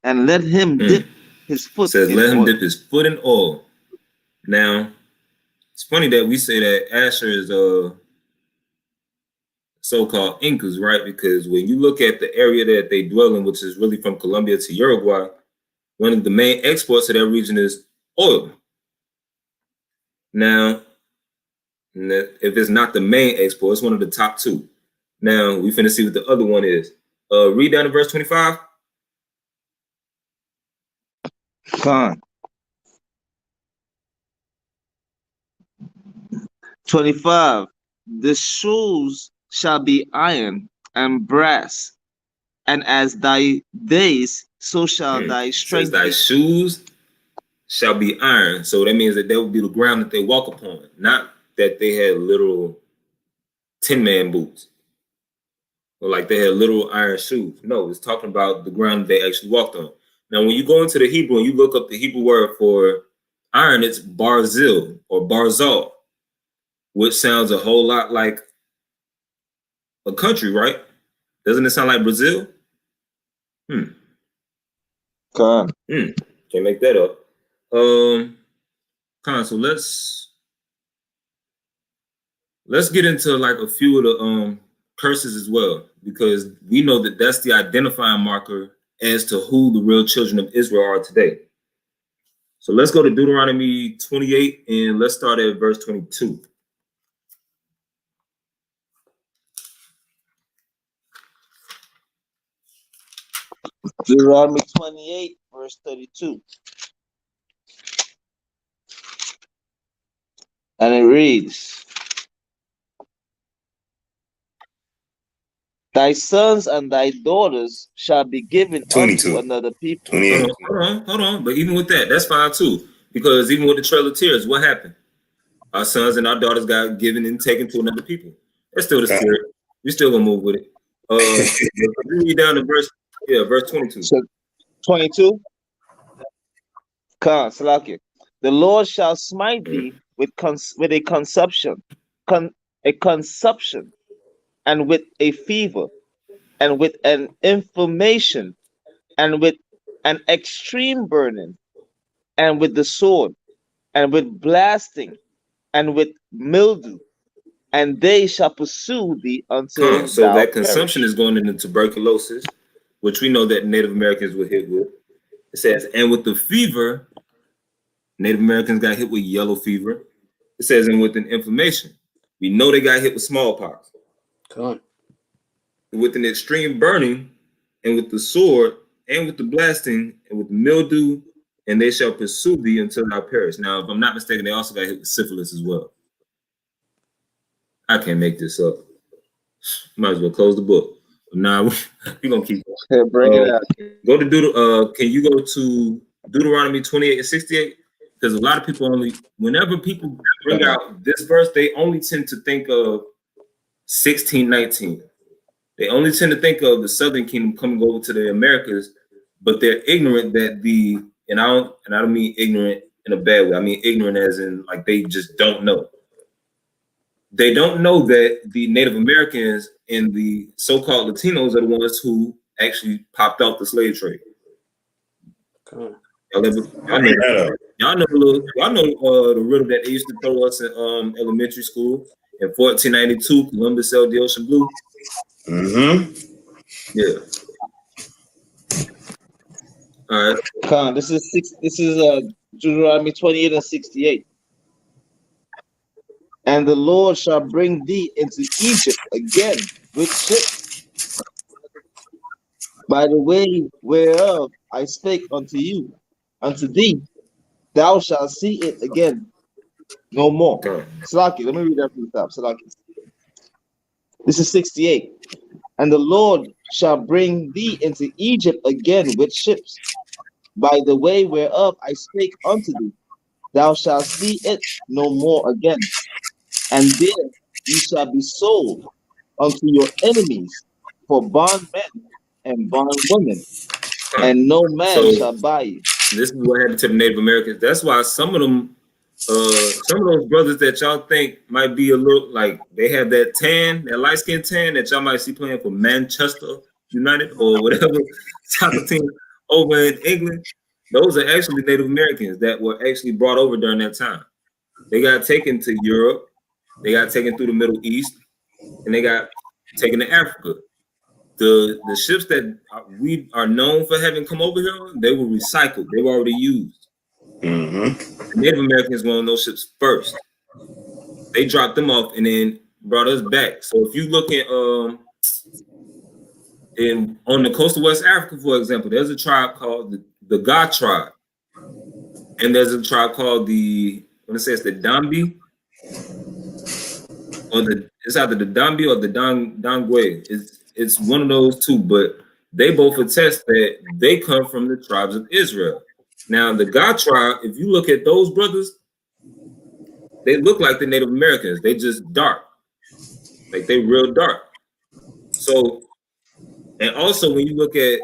and let him dip his foot in let him oil. dip his foot in oil. Now, it's funny that we say that Asher is so-called Incas, right? Because when you look at the area that they dwell in, which is really from Colombia to Uruguay, one of the main exports of that region is oil. Now, if it's not the main export, it's one of the top two. Now, we finna see what the other one is. Read down to verse 25. Con. 25. The shoes shall be iron and brass, and as thy days, so shall thy strength be. Thy shoes shall be iron. So that means that will be the ground that they walk upon, not that they had literal Tin Man boots or like they had literal iron shoes. No, it's talking about the ground that they actually walked on. Now, when you go into the Hebrew and you look up the Hebrew word for iron, it's barzil or barzal, which sounds a whole lot like a country, right? Doesn't it sound like Brazil? Con. Can't make that up. So let's get into like a few of the curses as well, because we know that that's the identifying marker as to who the real children of Israel are today. So let's go to Deuteronomy 28 and let's start at verse 22. Deuteronomy 28, verse 32. And it reads, thy sons and thy daughters shall be given 22. unto another people. 28. Hold on. But even with that, that's fine too. Because even with the Trail of Tears, what happened? Our sons and our daughters got given and taken to another people. That's still the spirit. We still gonna move with it. Read down to verse 22. So, 22. Salakia. The Lord shall smite thee with a consumption, and with a fever, and with an inflammation, and with an extreme burning, and with the sword, and with blasting, and with mildew, and they shall pursue thee until so that perish. consumption is going into tuberculosis, which we know that Native Americans were hit with. It says, and with the fever, Native Americans got hit with yellow fever. It says, and with an inflammation, we know they got hit with smallpox. With an extreme burning, and with the sword, and with the blasting, and with the mildew, and they shall pursue thee until thou perish. Now, if I'm not mistaken, they also got hit with syphilis as well. I can't make this up. Might as well close the book. Nah, we're gonna keep going. Bring it out. Go to can you go to Deuteronomy 28 and 68? Because a lot of people whenever people bring out this verse, they only tend to think of 16:19. They only tend to think of the Southern Kingdom coming over to the Americas, but they're ignorant that and I don't mean ignorant in a bad way. I mean ignorant as in like they just don't know. They don't know that the Native Americans and the so-called Latinos are the ones who actually popped out the slave trade. Okay. Y'all know the riddle that they used to throw us in elementary school in 1492. Columbus sailed the ocean blue. Yeah. All right. This is Deuteronomy 28 and 68. And the Lord shall bring thee into Egypt again with ships, by the way whereof I spake unto thee, thou shalt see it again no more. Okay. Salaki, let me read that from the top. Salaki. This is 68. And the Lord shall bring thee into Egypt again with ships, by the way whereof I spake unto thee, thou shalt see it no more again. And there ye shall be sold unto your enemies for bondmen and bondwomen, and no man shall buy you. This is what happened to the Native Americans. That's why some of them, some of those brothers that y'all think might be a little like they have that tan, that light skin tan that y'all might see playing for Manchester United or whatever soccer team over in England. Those are actually Native Americans that were actually brought over during that time. They got taken to Europe, they got taken through the Middle East, and they got taken to Africa. The ships that we are known for having come over here, they were recycled. They were already used. The Native Americans were on those ships first. They dropped them off and then brought us back. So if you look at on the coast of West Africa, for example, there's a tribe called the Ga tribe, and there's a tribe called the Dambi, or it's either the Dambi or the Dangwe. It's one of those two, but they both attest that they come from the tribes of Israel. Now, the Ga tribe, if you look at those brothers, they look like the Native Americans. They just dark, like they real dark. So, and also when you look at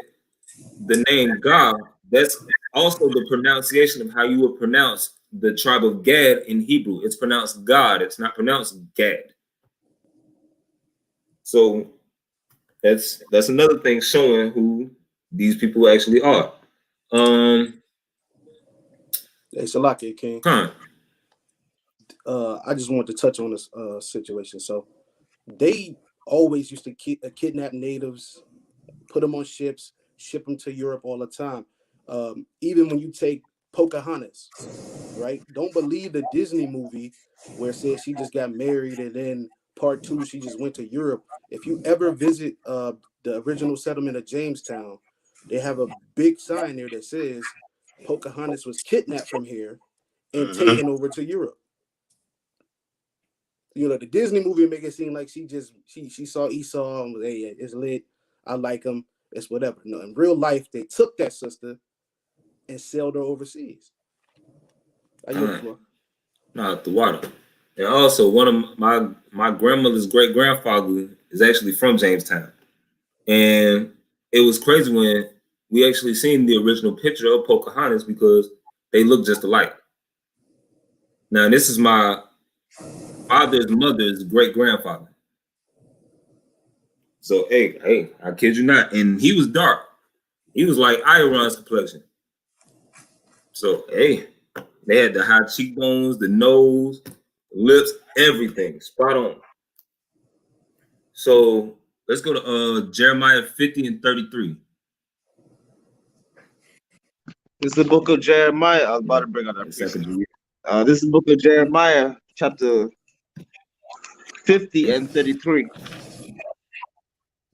the name Ga, that's also the pronunciation of how you would pronounce the tribe of Gad in Hebrew. It's pronounced God. It's not pronounced Gad. So that's another thing showing who these people actually are. Hey, Salaki, King. Huh. I just wanted to touch on this situation. So they always used to kidnap natives, put them on ships, ship them to Europe all the time. Even when you take Pocahontas, right? Don't believe the Disney movie where it says she just got married and then part 2 she just went to Europe. If you ever visit the original settlement of Jamestown, they have a big sign there that says Pocahontas was kidnapped from here and taken over to Europe. You know, the Disney movie make it seem like she saw Esau and was, hey, it's lit, I like him, it's whatever. No, in real life, they took that sister and sailed her overseas. Not the water. And also, one of my grandmother's great grandfather is actually from Jamestown, and it was crazy when we actually seen the original picture of Pocahontas because they look just alike. Now, this is my father's mother's great grandfather. So, hey, I kid you not, and he was dark. He was like Iron's complexion. So, hey, they had the high cheekbones, the nose, lips, everything spot on. So let's go to Jeremiah 50 and 33. This is the book of Jeremiah. I was about to bring out that this is the book of Jeremiah, chapter 50 and 33.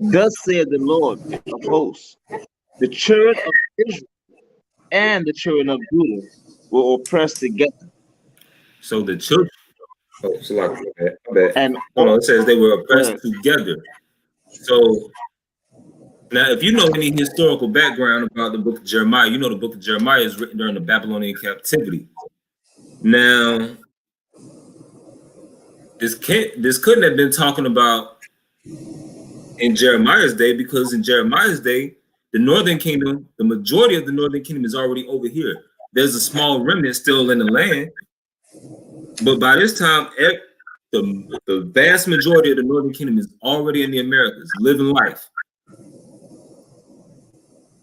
Thus saith the Lord of hosts, the children of Israel and the children of Judah were oppressed together. So the children, and it says they were oppressed together. So now, if you know any historical background about the book of Jeremiah, you know the book of Jeremiah is written during the Babylonian captivity. Now, this couldn't have been talking about in Jeremiah's day, because in Jeremiah's day, the northern kingdom, the majority of the northern kingdom is already over here. There's a small remnant still in the land, but by this time, the vast majority of the northern kingdom is already in the Americas, living life.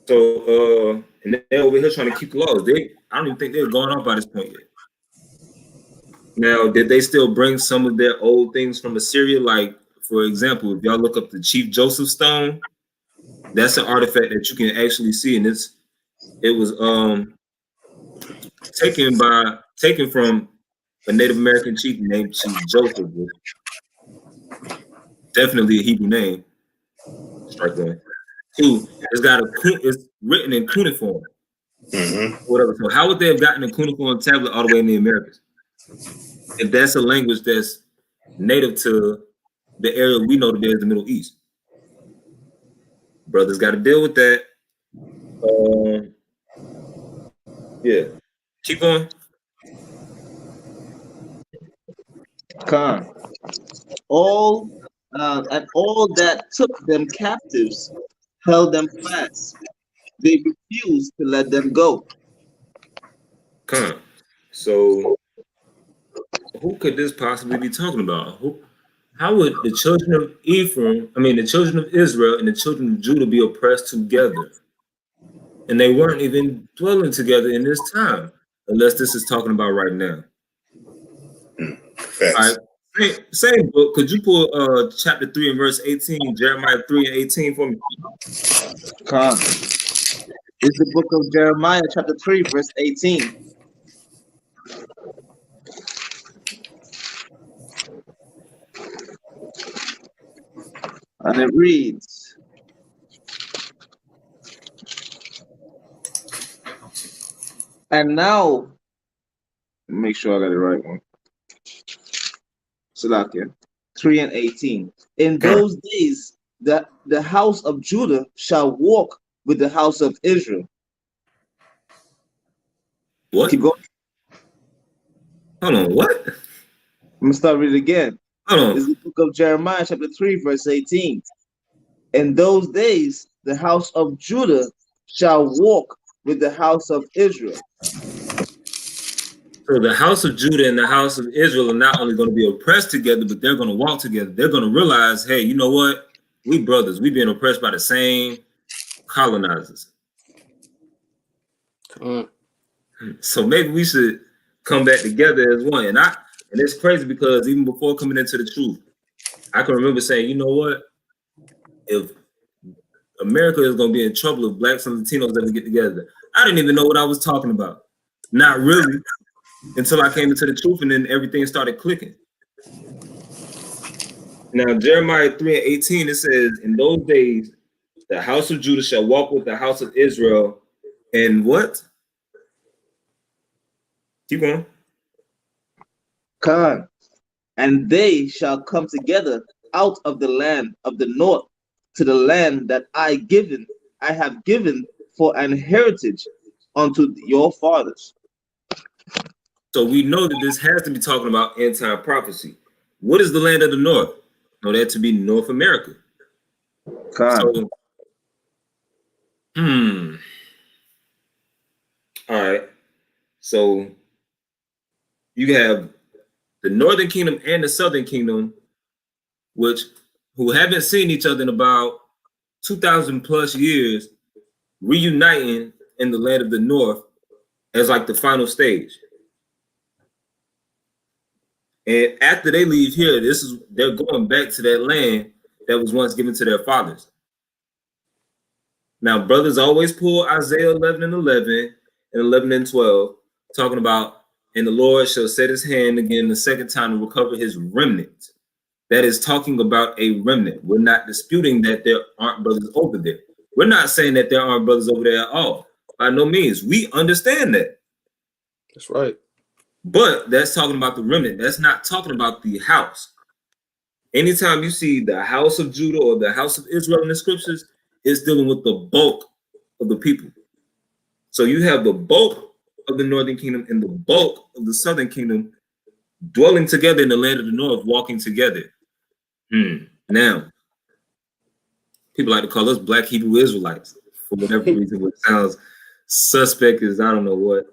So, and they're over here trying to keep the laws. I don't even think they're going off by this point yet. Now, did they still bring some of their old things from Assyria? Like, for example, if y'all look up the Chief Joseph Stone, that's an artifact that you can actually see, and it was taken from a Native American chief named Chief Joseph. Definitely a Hebrew name. Start there. Two, it's written in cuneiform. Whatever. So how would they have gotten a cuneiform tablet all the way in the Americas? If that's a language that's native to the area we know today as the Middle East. Brothers got to deal with that. Yeah. Keep going. Khan. And all that took them captives held them fast. They refused to let them go. Khan. So who could this possibly be talking about? How would the children of the children of Israel and the children of Judah be oppressed together? And they weren't even dwelling together in this time, unless this is talking about right now. All right. Same book. Could you pull chapter 3 and verse 18, Jeremiah 3 and 18 for me? Khan. It's the book of Jeremiah, chapter 3, verse 18. And it reads, and now, make sure I got the right one. Salakia, 3 and 18. In those days, the house of Judah shall walk with the house of Israel. What? Keep going. Hold on, what? I'm going to start reading again. Hold on. It's the book of Jeremiah, chapter 3, verse 18. In those days, the house of Judah shall walk with the house of Israel. So the house of Judah and the house of Israel are not only going to be oppressed together, but they're going to walk together. They're going to realize, hey, you know what? We brothers. We've been oppressed by the same colonizers. So maybe we should come back together as one. And it's crazy because even before coming into the truth, I can remember saying, you know what? If America is going to be in trouble if blacks and Latinos ever get together. I didn't even know what I was talking about. Not really. Until I came into the truth, and then everything started clicking. Now, Jeremiah 3 and 18, it says, in those days, the house of Judah shall walk with the house of Israel, and what? Keep going. Khan. And they shall come together out of the land of the north to the land that I have given for an heritage unto your fathers. So we know that this has to be talking about end-time prophecy. What is the land of the north? Know that to be North America. Khan. So, all right. So you have the northern kingdom and the southern kingdom, who haven't seen each other in about 2,000 plus years, reuniting in the land of the north as like the final stage. And after they leave here, they're going back to that land that was once given to their fathers. Now, brothers always pull Isaiah 11 and 11 and 11 and 12, talking about, and the Lord shall set his hand again the second time to recover his remnant. That is talking about a remnant. We're not disputing that there aren't brothers over there. We're not saying that there aren't brothers over there at all. By no means. We understand that. That's right. But that's talking about the remnant. That's not talking about the house. Anytime you see the house of Judah or the house of Israel in the scriptures, it's dealing with the bulk of the people. So you have the bulk of the northern kingdom and the bulk of the southern kingdom dwelling together in the land of the north, walking together. Now, people like to call us Black Hebrew Israelites for whatever reason, which sounds suspect as I don't know what,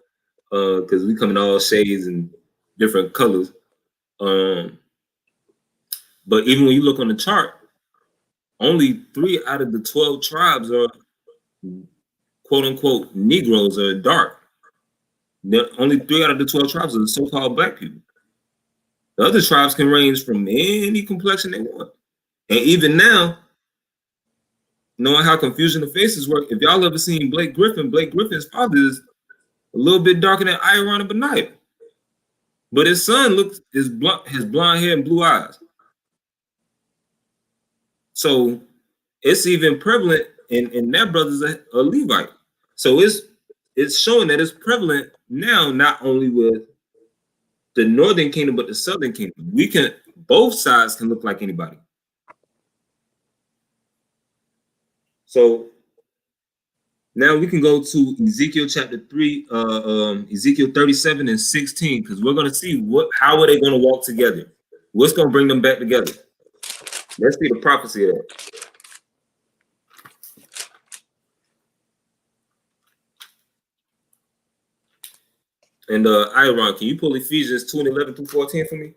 because we come in all shades and different colors. But even when you look on the chart, only 3 out of the 12 tribes are quote unquote Negroes or dark. Only 3 out of the 12 tribes are the so-called Black people. The other tribes can range from any complexion they want. And even now, knowing how confusion the faces work, if y'all ever seen Blake Griffin's father is a little bit darker than Iron and Benaiah. But his son his blonde hair and blue eyes. So it's even prevalent in that brother's a Levite. So it's showing that it's prevalent now, not only with the northern kingdom, but the southern kingdom. Both sides can look like anybody. So now we can go to Ezekiel chapter 3, Ezekiel 37 and 16, because we're going to see how are they going to walk together? What's going to bring them back together? Let's see the prophecy of that. And Iron, can you pull Ephesians 2 and 11 through 14 for me?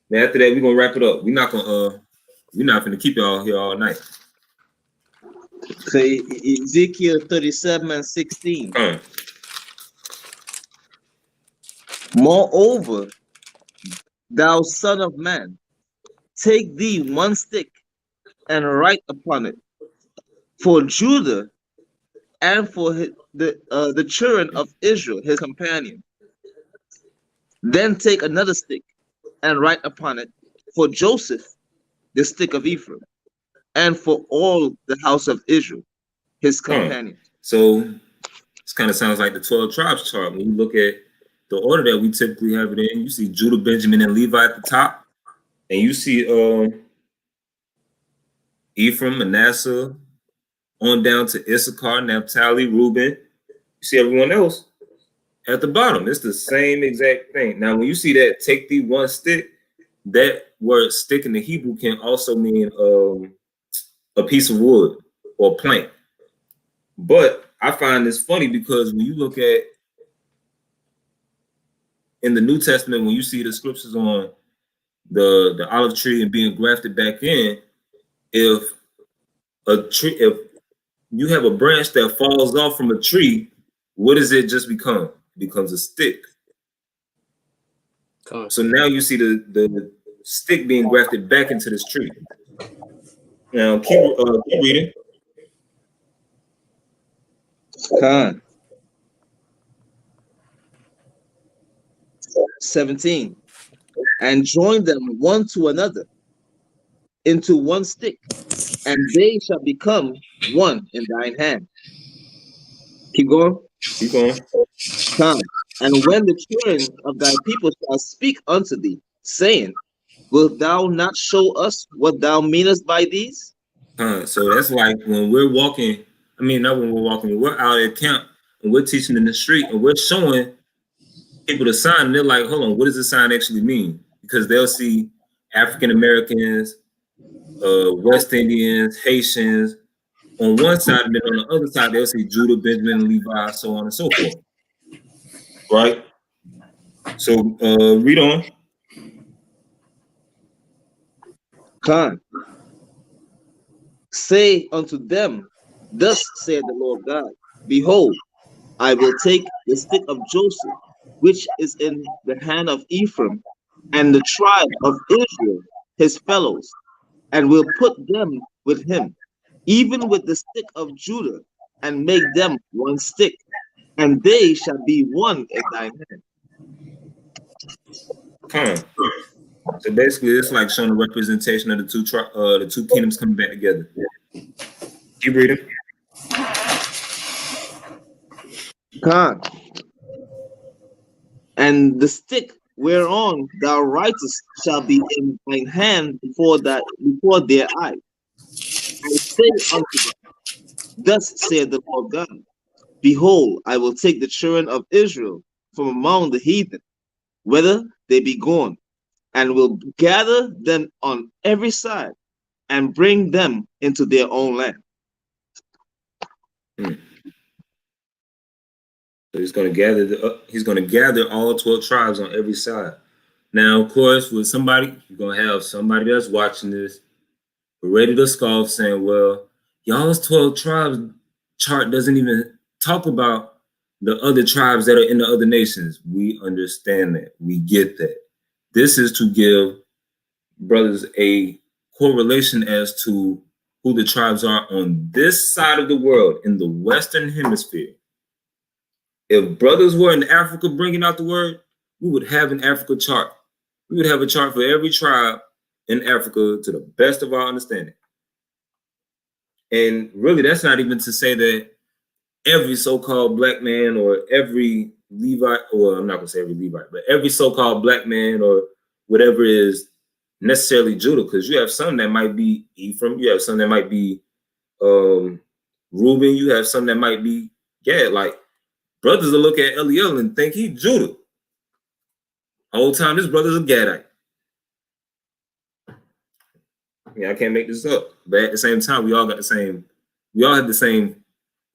Now after that, we're gonna wrap it up. We're not gonna keep y'all here all night. So Ezekiel 37 and 16. Moreover, thou son of man, take thee one stick and write upon it for Judah and for the children of Israel, his companion. Then take another stick and write upon it for Joseph, the stick of Ephraim, and for all the house of Israel, his companion. So this kind of sounds like the 12 tribes chart. When you look at the order that we typically have it in, you see Judah, Benjamin, and Levi at the top, and you see Ephraim, Manasseh, on down to Issachar, Naphtali, Reuben. You see everyone else at the bottom. It's the same exact thing. Now, when you see that, take thee one stick, that word stick in the Hebrew can also mean a piece of wood or plank. But I find this funny because when you look at in the New Testament, when you see the scriptures on the olive tree and being grafted back in, if you have a branch that falls off from a tree, what does it just become? It becomes a stick. So now you see the stick being grafted back into this tree. Now keep reading. 17. And join them one to another into one stick, and they shall become one in thine hand. Keep going. Keep going. And when the children of thy people shall speak unto thee, saying, wilt thou not show us what thou meanest by these? So that's like when we're walking, I mean, not when we're walking, we're out at camp and we're teaching in the street and we're showing people the sign and they're like, hold on, what does this sign actually mean? Because they'll see African Americans, West Indians, Haitians on one side, and then on the other side, they'll see Judah, Benjamin, Levi, so on and so forth. Right? So read on. Say unto them, thus saith the Lord God, behold, I will take the stick of Joseph, which is in the hand of Ephraim, and the tribe of Israel, his fellows, and will put them with him, even with the stick of Judah, and make them one stick, and they shall be one in thine hand. So basically, it's like showing a representation of the two kingdoms coming back together. Keep reading. And the stick whereon thou writest shall be in thine hand before their eyes. And say unto them, thus saith the Lord God, behold, I will take the children of Israel from among the heathen, whether they be gone, and will gather them on every side, and bring them into their own land. So he's going to gather all 12 tribes on every side. Now, of course, with somebody, you're going to have somebody that's watching this ready to scoff, saying, well, y'all's 12 tribes chart doesn't even talk about the other tribes that are in the other nations. We understand that. We get that. This is to give brothers a correlation as to who the tribes are on this side of the world, in the Western Hemisphere. If brothers were in Africa bringing out the word, we would have an Africa chart. We would have a chart for every tribe in Africa to the best of our understanding. And really, that's not even to say that every so-called black man or every Levite, or I'm not going to say every Levite, but every so-called black man or whatever is necessarily Judah, because you have some that might be Ephraim, you have some that might be Reuben, you have some that might be Gad. Like, brothers will look at Eliel and think he Judah. Whole time, this brother's a Gadite. Yeah, I can't make this up. But at the same time, we all have the same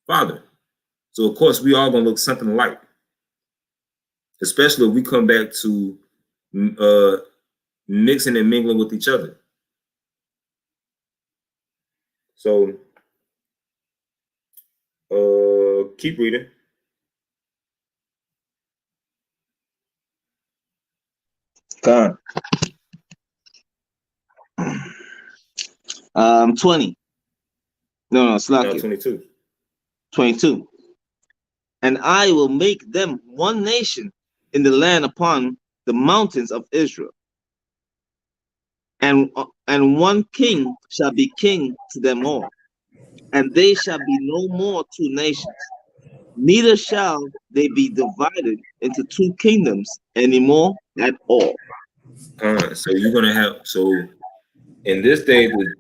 father. So of course, we all gonna look something alike. Especially if we come back to mixing and mingling with each other. So keep reading. God. 20. No, it's not 22. 22. And I will make them one nation in the land upon the mountains of Israel. And one king shall be king to them all. And they shall be no more two nations. Neither shall they be divided into two kingdoms anymore at all. So you're gonna have, so in this day, the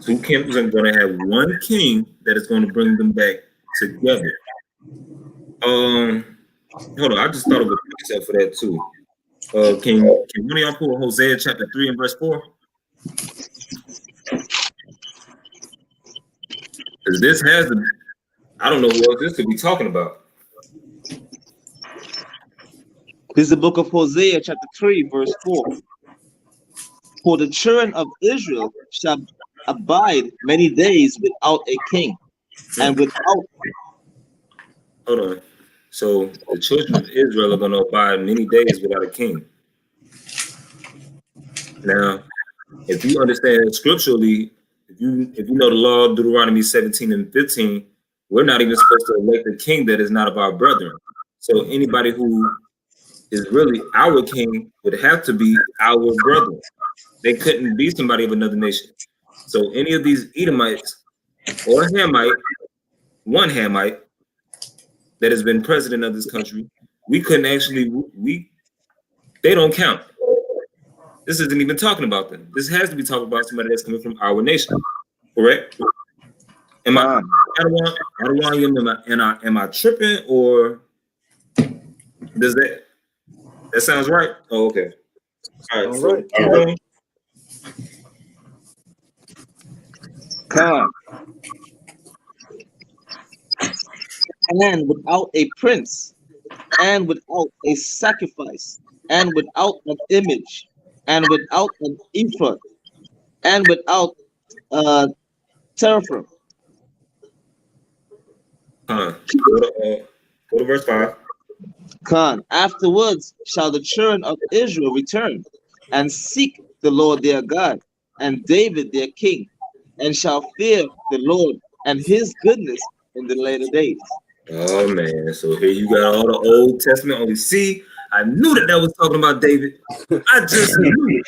two kingdoms are gonna have one king that is gonna bring them back together. Hold on, I just thought of a precept for that too. Can one of y'all pull Hosea chapter 3 and verse 4? Because this has the, I don't know who else this could be talking about. This is the book of Hosea, chapter 3, verse 4. For the children of Israel shall abide many days without a king, and without. Hold on. So the children of Israel are going to abide many days without a king. Now, if you understand scripturally, if you know the law, Deuteronomy 17 and 15, we're not even supposed to elect a king that is not of our brethren. So anybody who is really our king would have to be our brother. They couldn't be somebody of another nation. So any of these Edomites or Hamite, one Hamite that has been president of this country, we couldn't actually, they don't count. This isn't even talking about them. This has to be talking about somebody that's coming from our nation, correct? Am I tripping, or does that sounds right? Oh, okay. All right. So keep going. God. And without a prince, and without a sacrifice, and without an image, and without an ephod, and without teraphim. Go to verse 5. Khan. Afterwards shall the children of Israel return and seek the Lord their God and David their king, and shall fear the Lord and his goodness in the later days. Oh man, so here you got all the Old Testament only. See, I knew that was talking about David. I just knew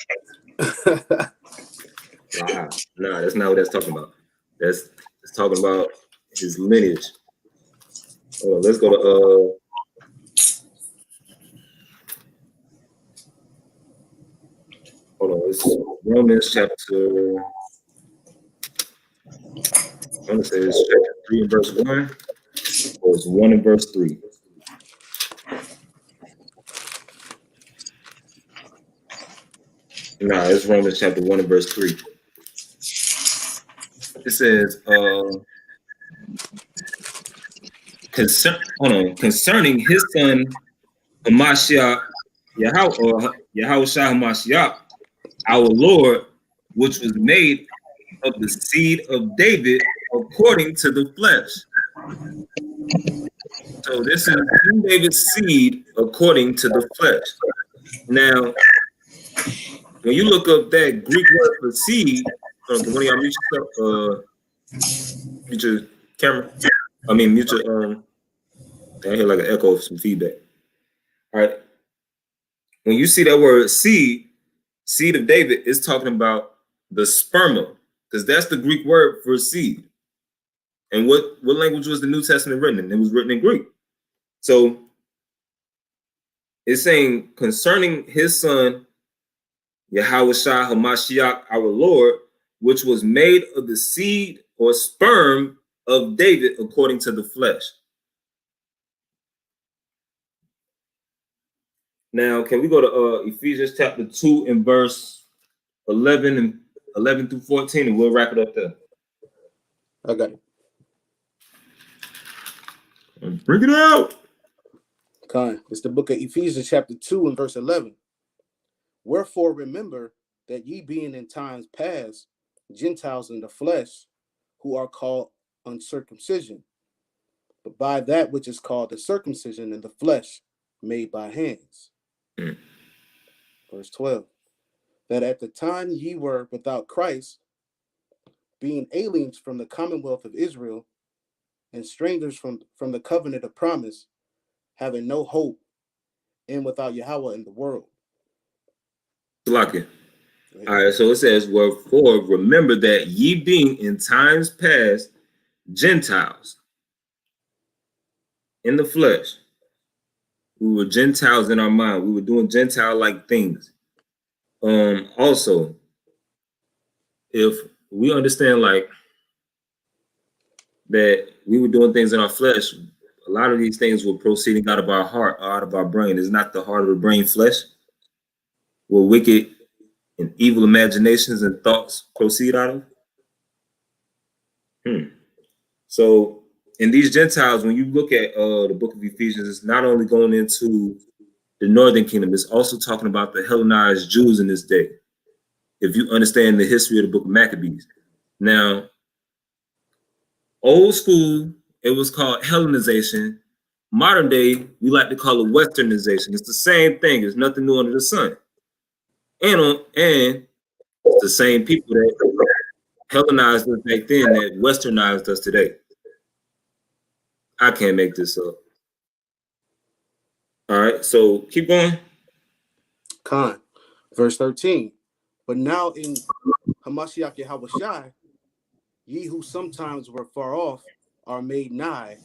it. Nah, that's not what that's talking about. That's talking about his lineage. Let's go to hold on, it's Romans chapter. I want to say it's chapter 3 and verse 1, or it's 1 and verse 3. Nah, it's Romans chapter 1 and verse 3. It says, concerning his son Hamashiach, Yahweh Hamashiach, our Lord, which was made of the seed of David according to the flesh. So this is King David's seed according to the flesh. Now, when you look up that Greek word for seed, can one of y'all mute your camera? I mean, mute your I hear like an echo of some feedback. All right. When you see that word seed of David, is talking about the sperma, because that's the Greek word for seed. And what language was the New Testament written in? It was written in Greek. So it's saying concerning his son, Yahweh Hamashiach, our Lord, which was made of the seed or sperm of David according to the flesh. Now, can we go to Ephesians chapter 2 and verse 11 through 14, and we'll wrap it up there. I got it. Bring it out. It's the book of Ephesians chapter 2 and verse 11. Wherefore remember that ye being in times past Gentiles in the flesh, who are called uncircumcision, but by that which is called the circumcision in the flesh, made by hands. Verse 12. That at the time ye were without Christ, being aliens from the commonwealth of Israel, and strangers from the covenant of promise, having no hope, and without Yahweh in the world. Like it. All right, so it says, wherefore remember that ye being in times past Gentiles in the flesh. We were Gentiles in our mind. We were doing Gentile-like things. Also, if we understand like that we were doing things in our flesh, a lot of these things were proceeding out of our heart, out of our brain. It's not the heart of the brain flesh where wicked and evil imaginations and thoughts proceed out of. So in these Gentiles, when you look at the book of Ephesians, it's not only going into the northern kingdom, it's also talking about the Hellenized Jews in this day. If you understand the history of the book of Maccabees. Now, old school, it was called Hellenization. Modern day, we like to call it Westernization. It's the same thing. There's nothing new under the sun. And it's the same people that Hellenized us back then that Westernized us today. I can't make this up. All right, so keep going. Verse 13. But now in Hamashiach Yahushai, ye who sometimes were far off are made nigh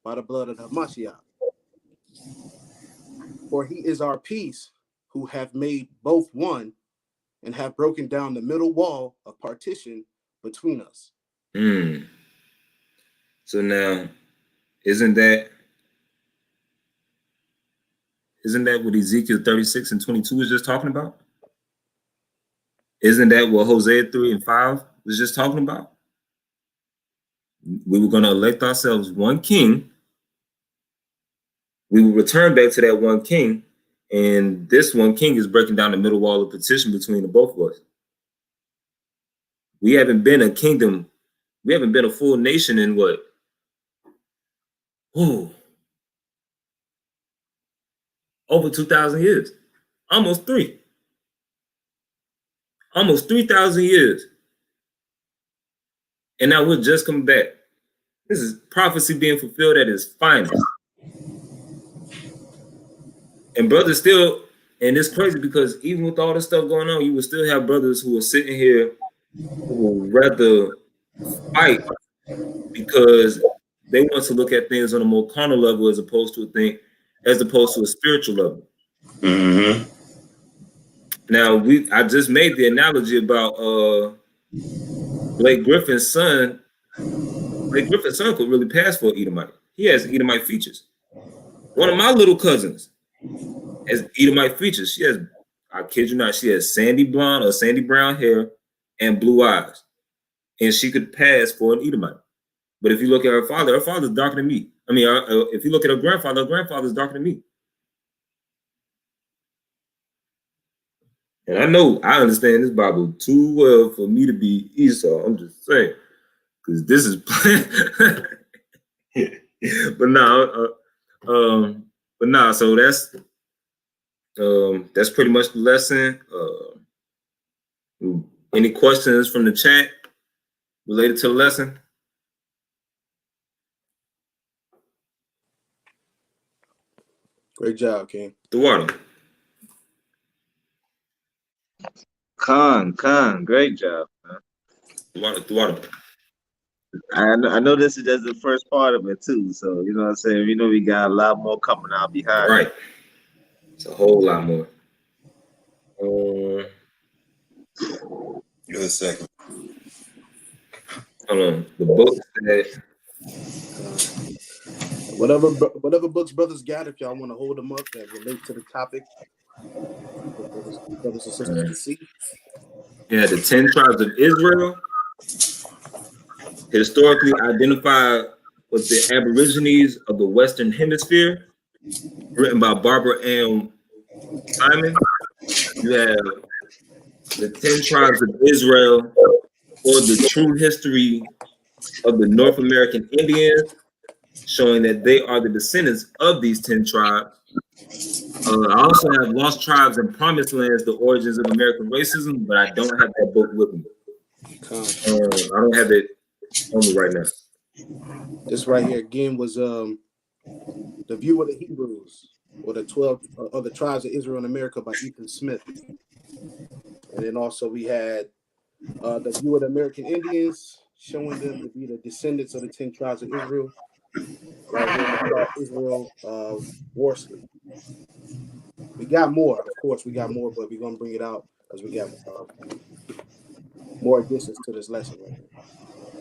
by the blood of Hamashiach. For he is our peace, who hath made both one, and have broken down the middle wall of partition between us. So now, isn't that what Ezekiel 36 and 22 is just talking about? Isn't that what Hosea 3 and 5 was just talking about? We were going to elect ourselves one king. We will return back to that one king. And this one king is breaking down the middle wall of partition between the both of us. We haven't been a kingdom. We haven't been a full nation in what? Over 2,000 years. Almost 3,000 years. And now we're just coming back. This is prophecy being fulfilled at its finest. And brothers still, and it's crazy because even with all this stuff going on, you will still have brothers who are sitting here who will rather fight because they want to look at things on a more carnal level as opposed to a spiritual level. Now I just made the analogy about Blake Griffin's son. Blake Griffin's son could really pass for an Edomite. He has Edomite features. One of my little cousins has Edomite features. She has, I kid you not, she has sandy blonde or sandy brown hair and blue eyes. and she could pass for an Edomite. But if you look at her father's darker than me. I mean, if you look at her grandfather's darker than me. And I understand this Bible too well for me to be Esau. I'm just saying, because this is. But nah. So that's pretty much the lesson. Any questions from the chat related to the lesson? Great job, King. The water. Khan, great job, man. The water. I know this is just the first part of it too, so you know what I'm saying. You know we got a lot more coming out behind. Right. It's a whole lot more. Give us a second. Hold on. The book said. Whatever books brothers got, if y'all want to hold them up that relate to the topic, brothers and sisters can see. Yeah, the 10 tribes of Israel, historically identified with the Aborigines of the Western Hemisphere, written by Barbara M. Simon. You have the 10 tribes of Israel, or the true history of the North American Indians, showing that they are the descendants of these 10 tribes. I also have Lost Tribes and Promised Lands, the origins of American racism, but I don't have that book with me. I don't have it on me right now. This right here again was the View of the Hebrews, or the 12 of the Tribes of Israel in America by Ethan Smith. And then also we had the View of the American Indians, showing them to be the descendants of the 10 tribes of Israel. Right here, Israel Worsley. We got more, of course, but we're gonna bring it out because we got more additions to this lesson right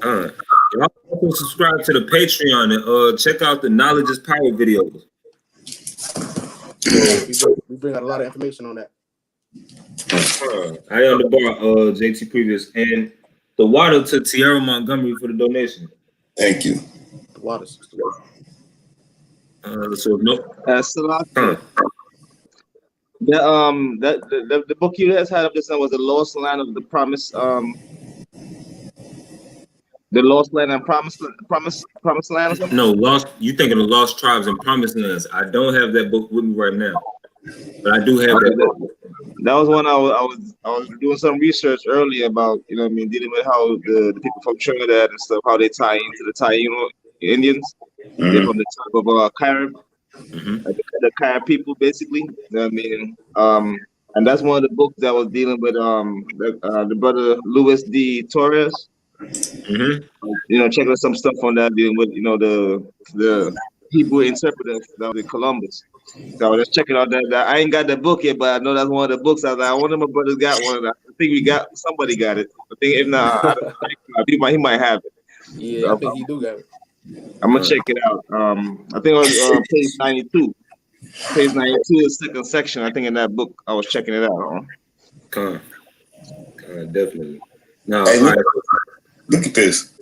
here. Y'all also subscribe to the Patreon and check out the Knowledge is Power videos. We bring out a lot of information on that. I am the bar, JT Previous, and the water to Tierra Montgomery for the donation. Thank you. The water system. So no. The book you guys had up this time was the Lost Land of the Promise. The Lost Land and Promised Land or something? No, Lost. You thinking of Lost Tribes and Promised Lands? I don't have that book with me right now, but I do have that book. That was one I was doing some research earlier about, you know what I mean, dealing with how the people from Trinidad and stuff, how they tie into the Taino Indians. Mm-hmm. They're from the tribe of Carib, the Carib people, basically. You know what I mean? And that's one of the books that was dealing with the brother Luis D. Torres. Mm-hmm. You know, checking some stuff on that, dealing with, you know, the Hebrew interpreters that was in Columbus. So let's check it out. That I ain't got the book yet, but I know that's one of the books. I was like, one of my brothers got one. I think somebody got it. I think if not, he might have it. Yeah, I think he do got it. I'm gonna check it out. I think it was page 92. Page 92 is second section. I think in that book I was checking it out. Definitely. No, hey, look at this.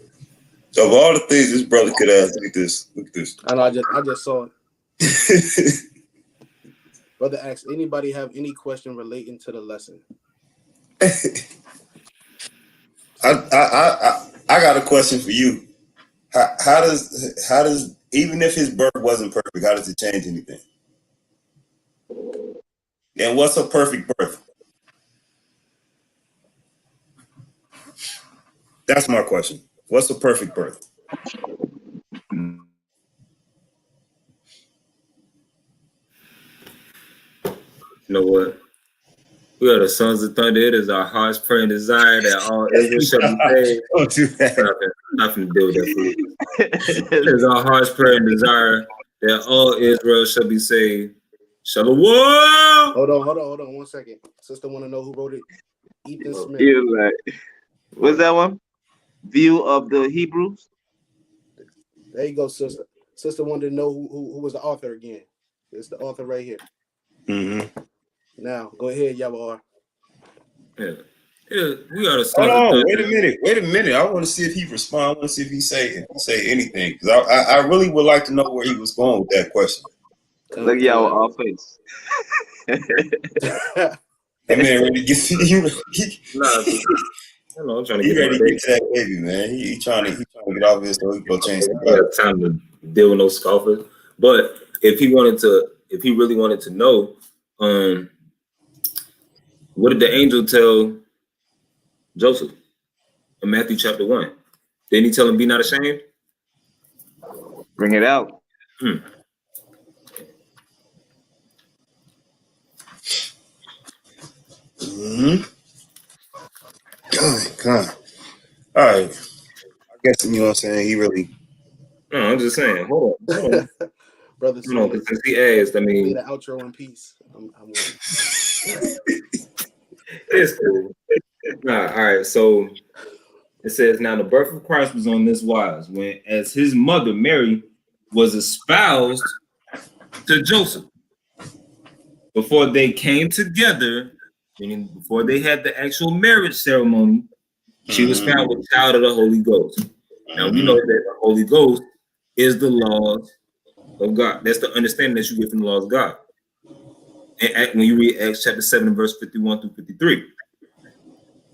So of all the things this brother could ask, look at this. I know. I just saw it. Brother asks, anybody have any question relating to the lesson? I got a question for you. How does even if his birth wasn't perfect, how does it change anything? And what's a perfect birth? That's my question. What's a perfect birth? You know what? We are the sons of thunder. It is our heart's prayer and desire that all Israel shall be saved. Don't do that. I'm not going to deal with that food. It is our heart's prayer and desire that all Israel shall be saved. Shalom. Hold on 1 second. Sister want to know who wrote it. Ethan Smith. What's that one? View of the Hebrews. There you go, sister. Sister wanted to know who was the author again. It's the author right here. Mm-hmm. Now, go ahead, Yahweh. Yeah. Yeah, we are the Hold sons of on, thunder. wait a minute. I want to see if he respond. I want to see if he say anything, because I really would like to know where he was going with that question. Look at our face. That man ready to get Nah, I'm trying to he get ready my to day. get to that baby, man. He trying to get off this so he can go change the I don't have time to deal with no scoffers. But if he really wanted to know, what did the angel tell Joseph in Matthew chapter 1? Didn't he tell him, be not ashamed? Bring it out. Mm-hmm. God. All right. I guess, you know what I'm saying, he really... No, I'm just saying. Hold on. Brother, No, because since he asked, I say mean, the outro in peace. I'm waiting. it's cool. All right. So it says, now the birth of Christ was on this wise, when as his mother Mary was espoused to Joseph. Before they came together, meaning before they had the actual marriage ceremony, she was found with child of the Holy Ghost. Now we know that the Holy Ghost is the laws of God. That's the understanding that you get from the laws of God. And when you read Acts chapter 7, verse 51 through 53,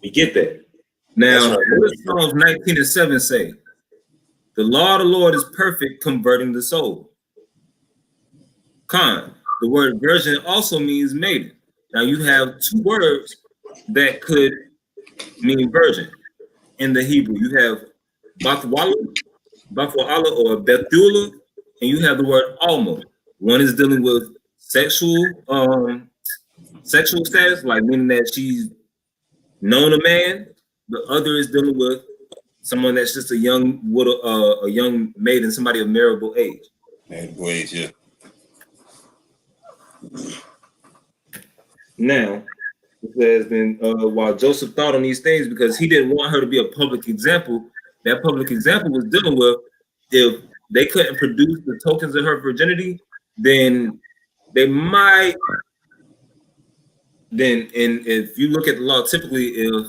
we get that. Now, what does Psalms 19:7 say? The law of the Lord is perfect, converting the soul. The word virgin also means maiden. Now you have two words that could mean virgin in the Hebrew. You have Bathwala or Bethula, and you have the word Alma. One is dealing with sexual status, like meaning that she's known a man. The other is dealing with someone that's just a young widow, a young maiden, somebody of marriageable age. Marriageable age, yeah. Now, it says then while Joseph thought on these things because he didn't want her to be a public example, that public example was dealing with if they couldn't produce the tokens of her virginity, then they might. And if you look at the law, typically if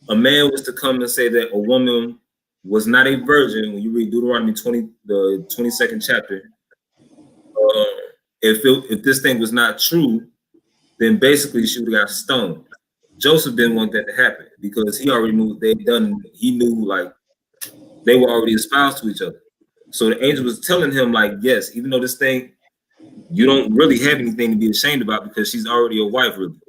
a man was to come and say that a woman was not a virgin, when you read Deuteronomy 20, the 22nd chapter, if this thing was not true, then basically she would have got stoned. Joseph didn't want that to happen because he already knew he knew like they were already espoused to each other. So the angel was telling him, like, yes, even though this thing, you don't really have anything to be ashamed about because she's already a wife, really.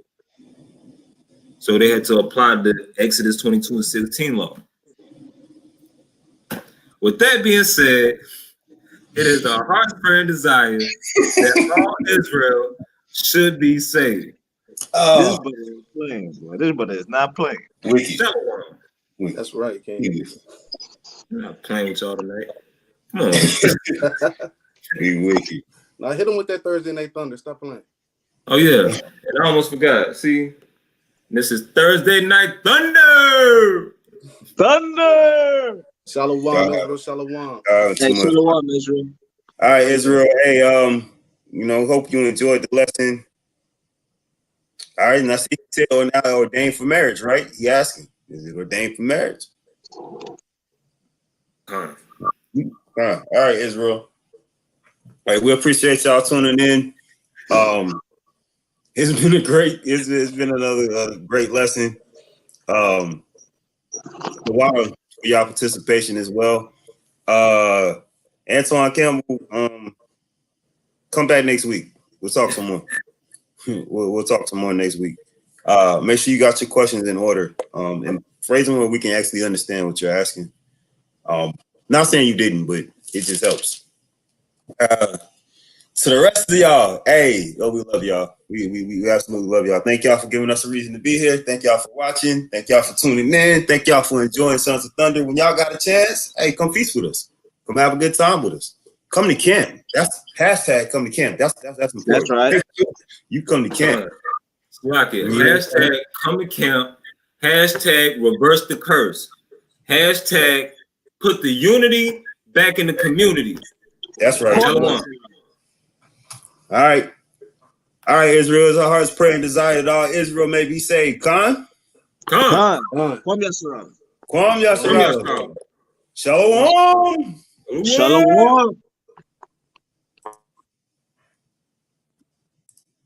So they had to apply the Exodus 22:16 law. With that being said, it is our heart's prayer and desire that all Israel should be saved. This brother is playing, boy. This brother is not playing. Wiki. That's right, King. I'm not playing with y'all tonight. Come on. We wiki. Now hit him with that Thursday Night Thunder. Stop playing. Oh, yeah. And I almost forgot. See, this is Thursday Night Thunder. Thunder! Shalom, Israel, shalom. Hey, shalom, Israel. All right, Israel. Hey, hope you enjoyed the lesson. All right, and I see you said now ordained for marriage, right? He asking, is it ordained for marriage? All right, Israel. All right, we appreciate y'all tuning in. It's been another great lesson. A while for y'all participation as well. Antoine Campbell, come back next week. We'll talk some more. We'll talk some more next week. Make sure you got your questions in order and phrase them where we can actually understand what you're asking. Not saying you didn't, but it just helps. To the rest of y'all, we love y'all. We absolutely love y'all. Thank y'all for giving us a reason to be here. Thank y'all for watching. Thank y'all for tuning in. Thank y'all for enjoying Sons of Thunder. When y'all got a chance, come feast with us. Come have a good time with us. Come to camp. That's hashtag come to camp. That's important. That's right. You come to camp. Lock it. Hashtag come to camp. Hashtag reverse the curse. Hashtag put the unity back in the community. That's right. Shalom. All right, Israel, is our heart's prayer and desire that all Israel may be saved. Khan? Khan. Khan. Kwam Yasharal. Kwam From Yasharal. Yashar. Shalom. Shalom.